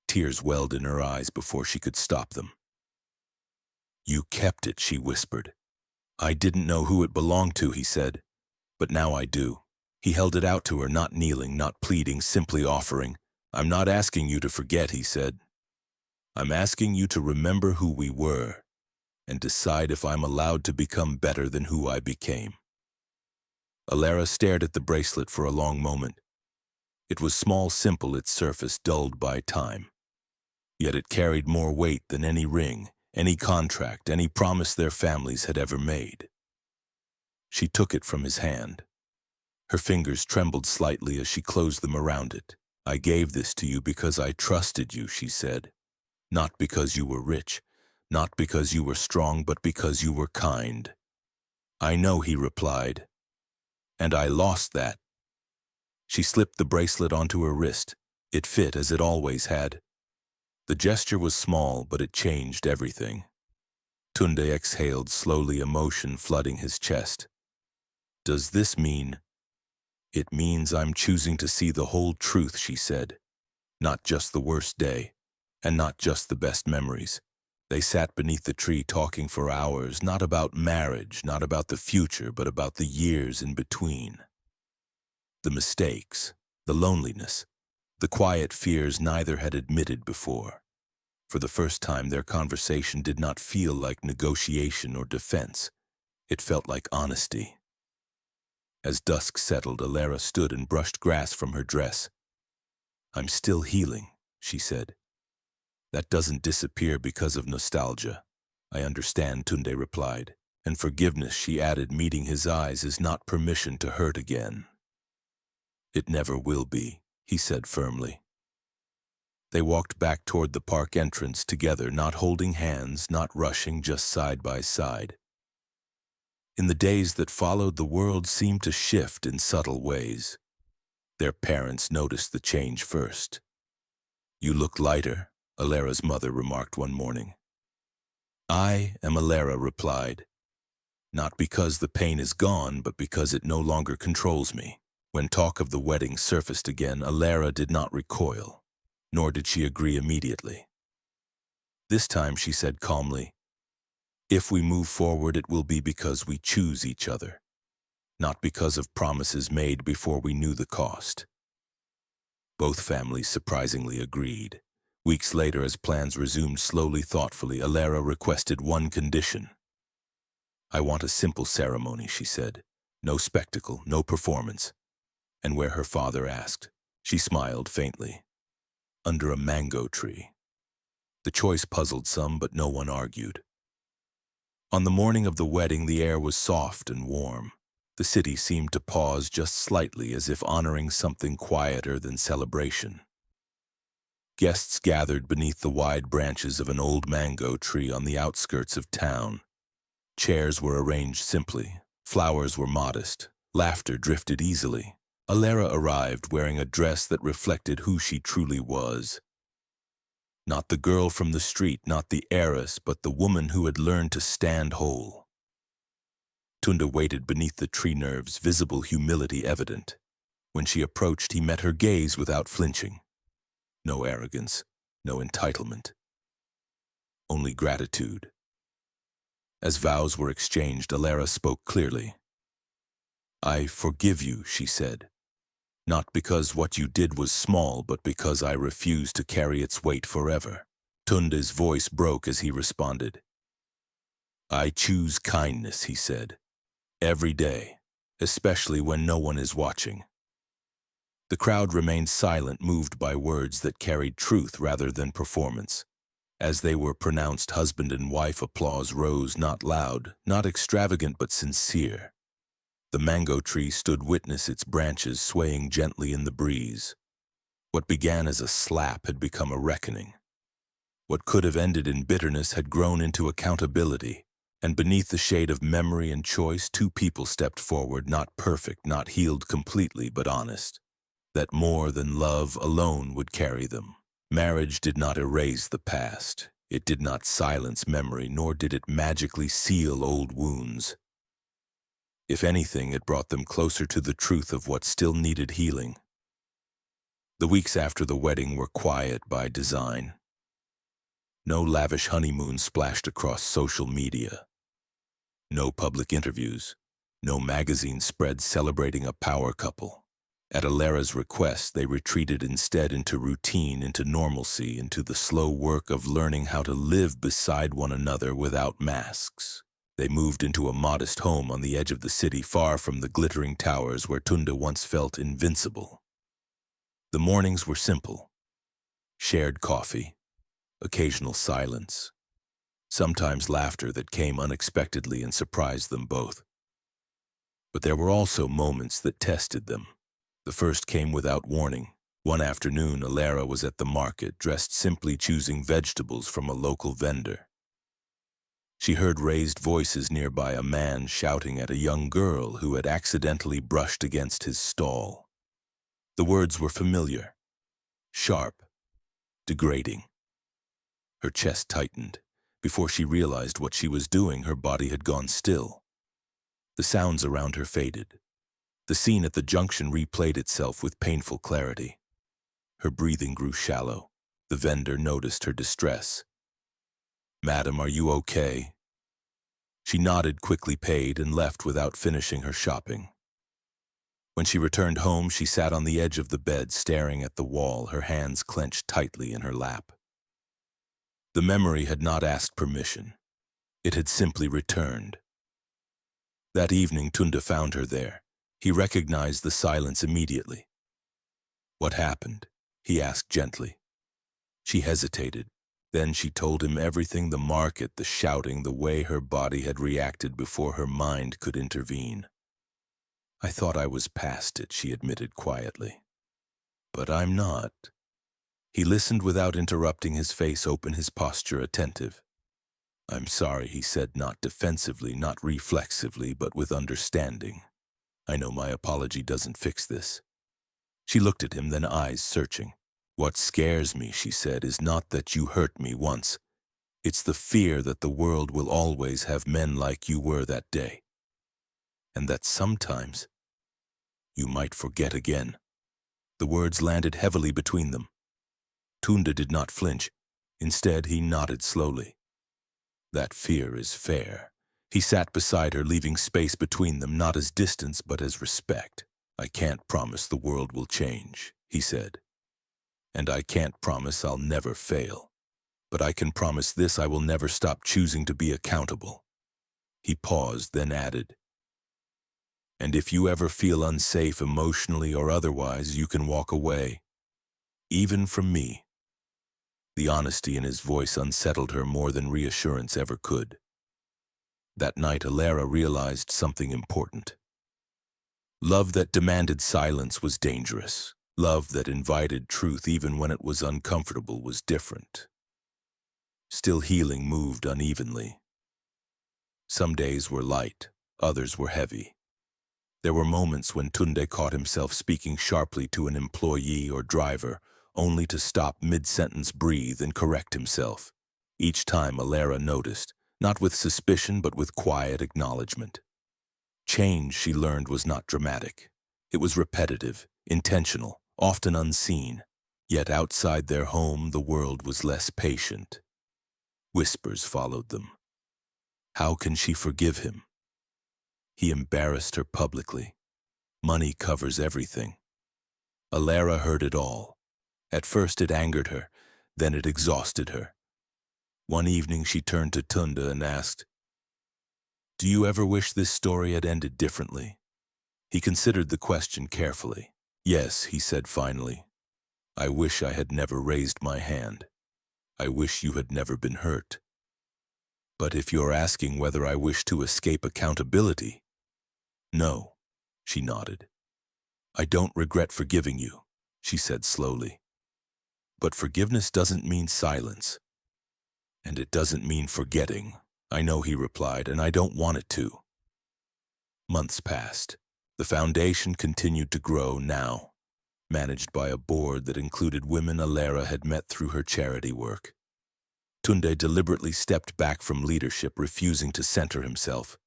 Tears welled in her eyes before she could stop them. "You kept it," she whispered. "I didn't know who it belonged to," he said, "but now I do." He held it out to her, not kneeling, not pleading, simply offering. "I'm not asking you to forget," he said. "I'm asking you to remember who we were and decide if I'm allowed to become better than who I became." Alara stared at the bracelet for a long moment. It was small, simple, its surface dulled by time. Yet it carried more weight than any ring, any contract, any promise their families had ever made. She took it from his hand. Her fingers trembled slightly as she closed them around it. "I gave this to you because I trusted you," she said. "Not because you were rich, not because you were strong, but because you were kind." "I know," he replied. "And I lost that." She slipped the bracelet onto her wrist. It fit as it always had. The gesture was small, but it changed everything. Tunde exhaled slowly, emotion flooding his chest. "Does this mean?" "It means I'm choosing to see the whole truth," she said. "Not just the worst day, and not just the best memories." They sat beneath the tree talking for hours, not about marriage, not about the future, but about the years in between. The mistakes, the loneliness, the quiet fears neither had admitted before. For the first time, their conversation did not feel like negotiation or defense. It felt like honesty. As dusk settled, Alara stood and brushed grass from her dress. "I'm still healing," she said. "That doesn't disappear because of nostalgia." "I understand," Tunde replied. "And forgiveness," she added, meeting his eyes, "is not permission to hurt again." "It never will be," he said firmly. They walked back toward the park entrance together, not holding hands, not rushing, just side by side. In the days that followed, the world seemed to shift in subtle ways. Their parents noticed the change first. "You look lighter," Alara's mother remarked one morning. "I am," Alara replied. Not because the pain is gone, but because it no longer controls me. When talk of the wedding surfaced again, Alara did not recoil, nor did she agree immediately. This time she said calmly, "If we move forward, it will be because we choose each other, not because of promises made before we knew the cost." Both families surprisingly agreed. Weeks later, as plans resumed slowly, thoughtfully, Alara requested one condition. "I want a simple ceremony," she said. "No spectacle, no performance." And where her father asked, she smiled faintly. "Under a mango tree." The choice puzzled some, but no one argued. On the morning of the wedding, the air was soft and warm. The city seemed to pause just slightly, as if honoring something quieter than celebration. Guests gathered beneath the wide branches of an old mango tree on the outskirts of town. Chairs were arranged simply, flowers were modest, laughter drifted easily. Alara arrived wearing a dress that reflected who she truly was. Not the girl from the street, not the heiress, but the woman who had learned to stand whole. Tunda waited beneath the tree nerves, visible humility evident. When she approached, he met her gaze without flinching. No arrogance, no entitlement. Only gratitude. As vows were exchanged, Alara spoke clearly. "I forgive you," she said. "Not because what you did was small, but because I refuse to carry its weight forever." Tunde's voice broke as he responded. "I choose kindness," he said. "Every day, especially when no one is watching." The crowd remained silent, moved by words that carried truth rather than performance. As they were pronounced husband and wife, applause rose, not loud, not extravagant, but sincere. The mango tree stood witness, its branches swaying gently in the breeze. What began as a slap had become a reckoning. What could have ended in bitterness had grown into accountability, and beneath the shade of memory and choice, two people stepped forward, not perfect, not healed completely, but honest. That more than love alone would carry them. Marriage did not erase the past. It did not silence memory, nor did it magically seal old wounds. If anything, it brought them closer to the truth of what still needed healing. The weeks after the wedding were quiet by design. No lavish honeymoon splashed across social media. No public interviews. No magazine spread celebrating a power couple. At Alara's request, they retreated instead into routine, into normalcy, into the slow work of learning how to live beside one another without masks. They moved into a modest home on the edge of the city, far from the glittering towers where Tunda once felt invincible. The mornings were simple. Shared coffee, occasional silence, sometimes laughter that came unexpectedly and surprised them both. But there were also moments that tested them. The first came without warning. One afternoon, Alara was at the market, dressed simply, choosing vegetables from a local vendor. She heard raised voices nearby, a man shouting at a young girl who had accidentally brushed against his stall. The words were familiar, sharp, degrading. Her chest tightened. Before she realized what she was doing, her body had gone still. The sounds around her faded. The scene at the junction replayed itself with painful clarity. Her breathing grew shallow. The vendor noticed her distress. "Madam, are you okay?" She nodded, quickly paid, and left without finishing her shopping. When she returned home, she sat on the edge of the bed, staring at the wall, her hands clenched tightly in her lap. The memory had not asked permission. It had simply returned. That evening, Tunda found her there. He recognized the silence immediately. "What happened?" he asked gently. She hesitated. Then she told him everything: the market, the shouting, the way her body had reacted before her mind could intervene. "I thought I was past it," she admitted quietly. "But I'm not." He listened without interrupting, his face open, his posture attentive. "I'm sorry," he said, not defensively, not reflexively, but with understanding. "I know my apology doesn't fix this." She looked at him, then eyes searching. "What scares me," she said, "is not that you hurt me once. It's the fear that the world will always have men like you were that day. and that sometimes you might forget again. The words landed heavily between them. Tunde did not flinch. Instead, he nodded slowly. That fear is fair. He sat beside her, leaving space between them, not as distance but as respect. I can't promise the world will change, he said. And I can't promise I'll never fail. But I can promise this: I will never stop choosing to be accountable. He paused, then added, and if you ever feel unsafe emotionally or otherwise, you can walk away. Even from me. The honesty in his voice unsettled her more than reassurance ever could. That night, Alara realized something important. Love that demanded silence was dangerous. Love that invited truth even when it was uncomfortable was different. Still, healing moved unevenly. Some days were light, others were heavy. There were moments when Tunde caught himself speaking sharply to an employee or driver, only to stop mid-sentence, breathe, and correct himself. Each time, Alara noticed, not with suspicion but with quiet acknowledgement. Change, she learned, was not dramatic. It was repetitive, intentional, often unseen. Yet outside their home, the world was less patient. Whispers followed them. How can she forgive him? He embarrassed her publicly. Money covers everything. Alara heard it all. At first it angered her, then it exhausted her. One evening she turned to Tunde and asked, "Do you ever wish this story had ended differently?" He considered the question carefully. "Yes," he said finally. "I wish I had never raised my hand. I wish you had never been hurt. But if you're asking whether I wish to escape accountability, no," she nodded. "I don't regret forgiving you," she said slowly. "But forgiveness doesn't mean silence. And it doesn't mean forgetting." "I know," he replied, "and I don't want it to." Months passed. The foundation continued to grow, now managed by a board that included women Alara had met through her charity work. Tunde deliberately stepped back from leadership, refusing to center himself.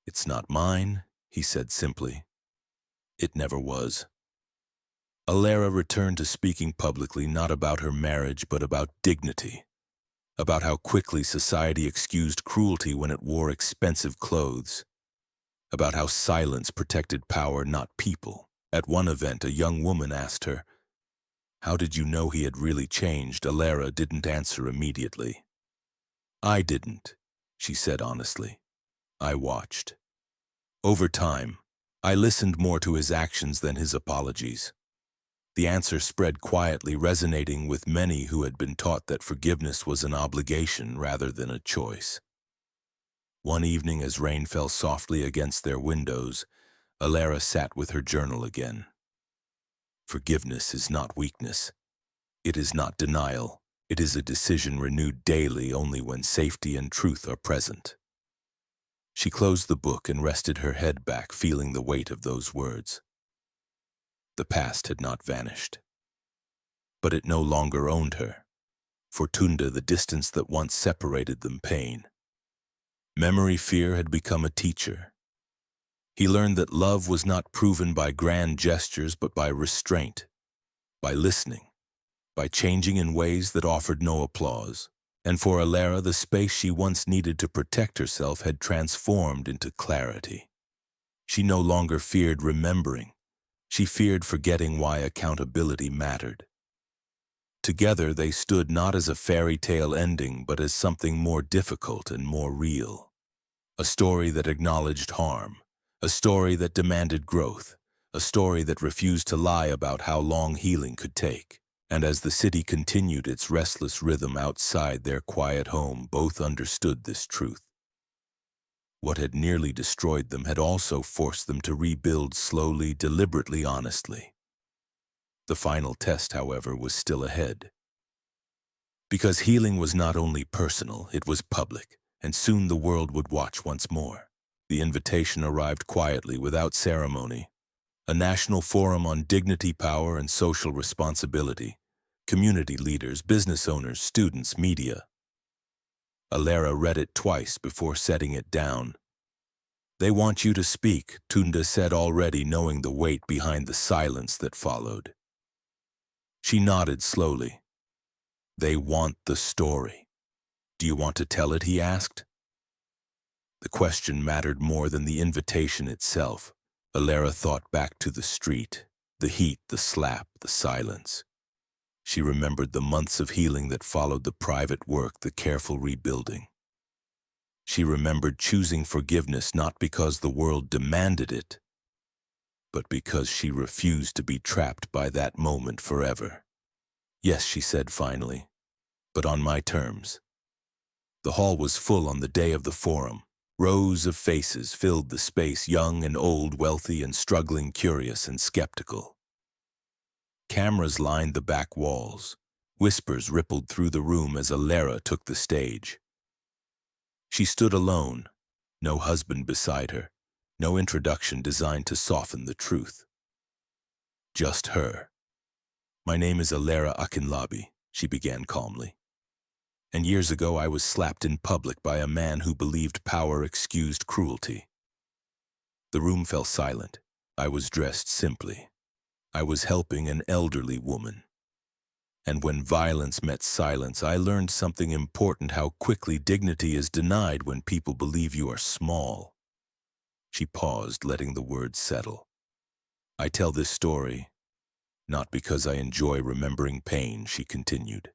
"It's not mine," he said simply. "It never was." Alara returned to speaking publicly, not about her marriage, but about dignity. About how quickly society excused cruelty when it wore expensive clothes. About how silence protected power, not people. At one event, a young woman asked her, "How did you know he had really changed?" Alara didn't answer immediately. "I didn't," she said honestly. "I watched. Over time, I listened more to his actions than his apologies." The answer spread quietly, resonating with many who had been taught that forgiveness was an obligation rather than a choice. One evening, as rain fell softly against their windows, Alara sat with her journal again. Forgiveness is not weakness. It is not denial. It is a decision renewed daily only when safety and truth are present. She closed the book and rested her head back, feeling the weight of those words. The past had not vanished. But it no longer owned her. For Tunde, the distance that once separated them pain. Memory fear had become a teacher. He learned that love was not proven by grand gestures but by restraint, by listening, by changing in ways that offered no applause. And for Alara, the space she once needed to protect herself had transformed into clarity. She no longer feared remembering. She feared forgetting why accountability mattered. Together they stood not as a fairy tale ending, but as something more difficult and more real. A story that acknowledged harm, a story that demanded growth, a story that refused to lie about how long healing could take. And as the city continued its restless rhythm outside their quiet home, both understood this truth. What had nearly destroyed them had also forced them to rebuild slowly, deliberately, honestly. The final test, however, was still ahead. Because healing was not only personal, it was public, and soon the world would watch once more. The invitation arrived quietly, without ceremony. A national forum on dignity, power, and social responsibility. Community leaders, business owners, students, media. Alara read it twice before setting it down. They want you to speak, Tunda said, already knowing the weight behind the silence that followed. She nodded slowly. They want the story. Do you want to tell it, he asked. The question mattered more than the invitation itself. Alara thought back to the street, the heat, the slap, the silence. She remembered the months of healing that followed the private work, the careful rebuilding. She remembered choosing forgiveness not because the world demanded it, but because she refused to be trapped by that moment forever. Yes, she said finally, but on my terms. The hall was full on the day of the forum. Rows of faces filled the space, young and old, wealthy and struggling, curious and skeptical. Cameras lined the back walls. Whispers rippled through the room as Alara took the stage. She stood alone, no husband beside her, no introduction designed to soften the truth. Just her. My name is Alara Akinlabi, she began calmly. And years ago I was slapped in public by a man who believed power excused cruelty. The room fell silent. I was dressed simply. I was helping an elderly woman. And when violence met silence, I learned something important: how quickly dignity is denied when people believe you are small. She paused, letting the words settle. I tell this story not because I enjoy remembering pain, she continued,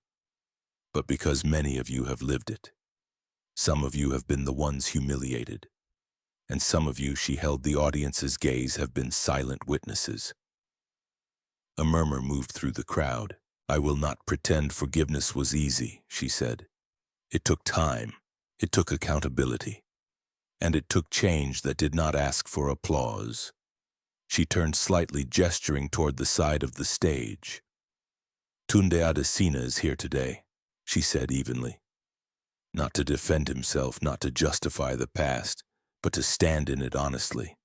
but because many of you have lived it. Some of you have been the ones humiliated, and some of you, she held the audience's gaze, have been silent witnesses. A murmur moved through the crowd. I will not pretend forgiveness was easy, she said. It took time, it took accountability, and it took change that did not ask for applause. She turned slightly, gesturing toward the side of the stage. Tunde Adesina is here today, she said evenly. Not to defend himself, not to justify the past, but to stand in it honestly.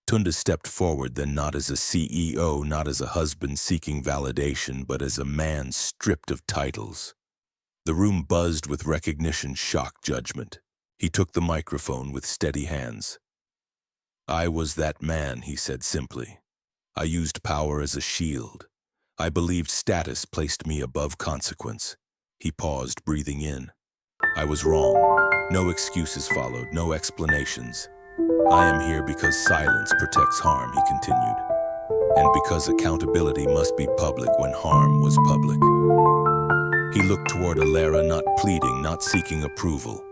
Tunde stepped forward, then not as a CEO, not as a husband seeking validation, but as a man stripped of titles. The room buzzed with recognition, shock, judgment. He took the microphone with steady hands. I was that man, he said simply. I used power as a shield. I believed status placed me above consequence. He paused, breathing in. I was wrong. No excuses followed, no explanations. I am here because silence protects harm, he continued, and because accountability must be public when harm was public. He looked toward Alara, not pleading, not seeking approval.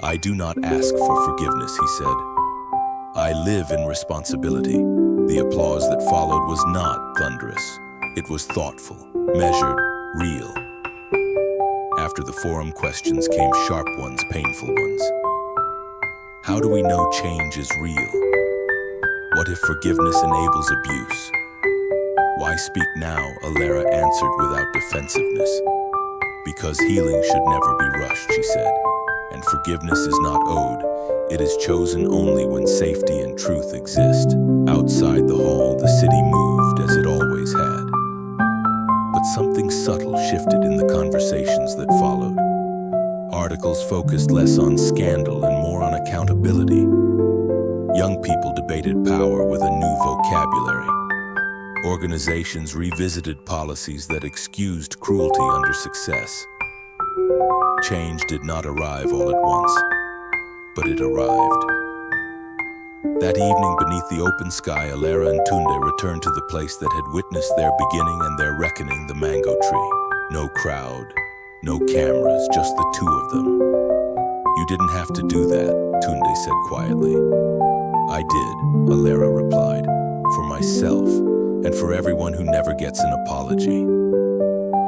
I do not ask for forgiveness, he said. I live in responsibility. The applause that followed was not thunderous. It was thoughtful, measured, real. After the forum, questions came, sharp ones, painful ones. How do we know change is real? What if forgiveness enables abuse? Why speak now? Alara answered without defensiveness. Because healing should never be rushed, she said, and forgiveness is not owed. It is chosen only when safety and truth exist. Outside the hall, the city moved as it always had. But something subtle shifted in the conversations that followed. Articles focused less on scandal and more on accountability. Young people debated power with a new vocabulary. Organizations revisited policies that excused cruelty under success. Change did not arrive all at once, but it arrived. That evening, beneath the open sky, Alara and Tunde returned to the place that had witnessed their beginning and their reckoning, the mango tree. No crowd, no cameras, just the two of them. You didn't have to do that, Tunde said quietly. I did, Alara replied, for myself and for everyone who never gets an apology.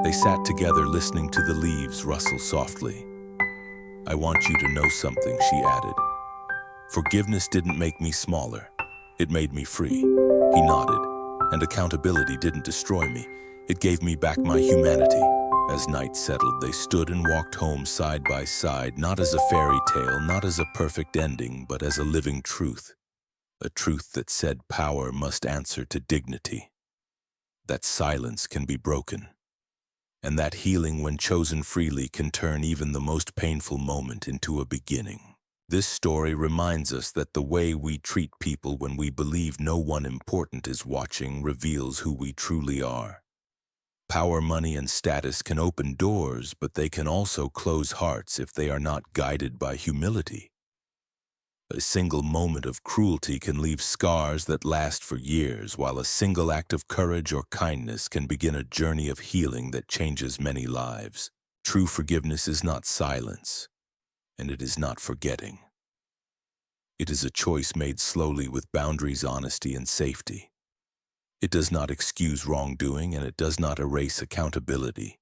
They sat together, listening to the leaves rustle softly. I want you to know something, she added. Forgiveness didn't make me smaller. It made me free. He nodded. And accountability didn't destroy me. It gave me back my humanity. As night settled, they stood and walked home side by side, not as a fairy tale, not as a perfect ending, but as a living truth. A truth that said power must answer to dignity. That silence can be broken. And that healing, when chosen freely, can turn even the most painful moment into a beginning. This story reminds us that the way we treat people when we believe no one important is watching reveals who we truly are. Power, money, and status can open doors, but they can also close hearts if they are not guided by humility. A single moment of cruelty can leave scars that last for years, while a single act of courage or kindness can begin a journey of healing that changes many lives. True forgiveness is not silence, and it is not forgetting. It is a choice made slowly with boundaries, honesty, and safety. It does not excuse wrongdoing, and it does not erase accountability.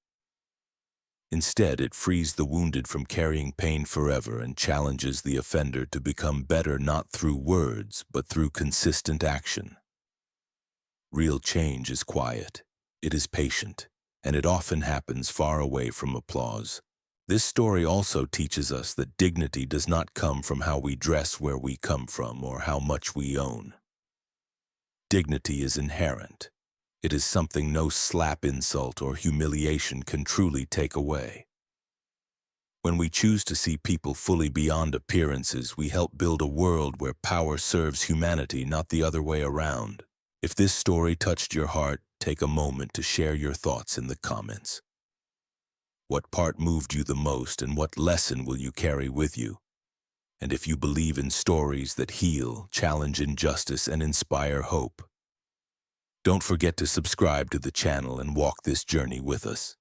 Instead, it frees the wounded from carrying pain forever and challenges the offender to become better not through words, but through consistent action. Real change is quiet, it is patient, and it often happens far away from applause. This story also teaches us that dignity does not come from how we dress, where we come from, or how much we own. Dignity is inherent. It is something no slap, insult, or humiliation can truly take away. When we choose to see people fully beyond appearances, we help build a world where power serves humanity, not the other way around. If this story touched your heart, take a moment to share your thoughts in the comments. What part moved you the most, and what lesson will you carry with you? And if you believe in stories that heal, challenge injustice, and inspire hope, don't forget to subscribe to the channel and walk this journey with us.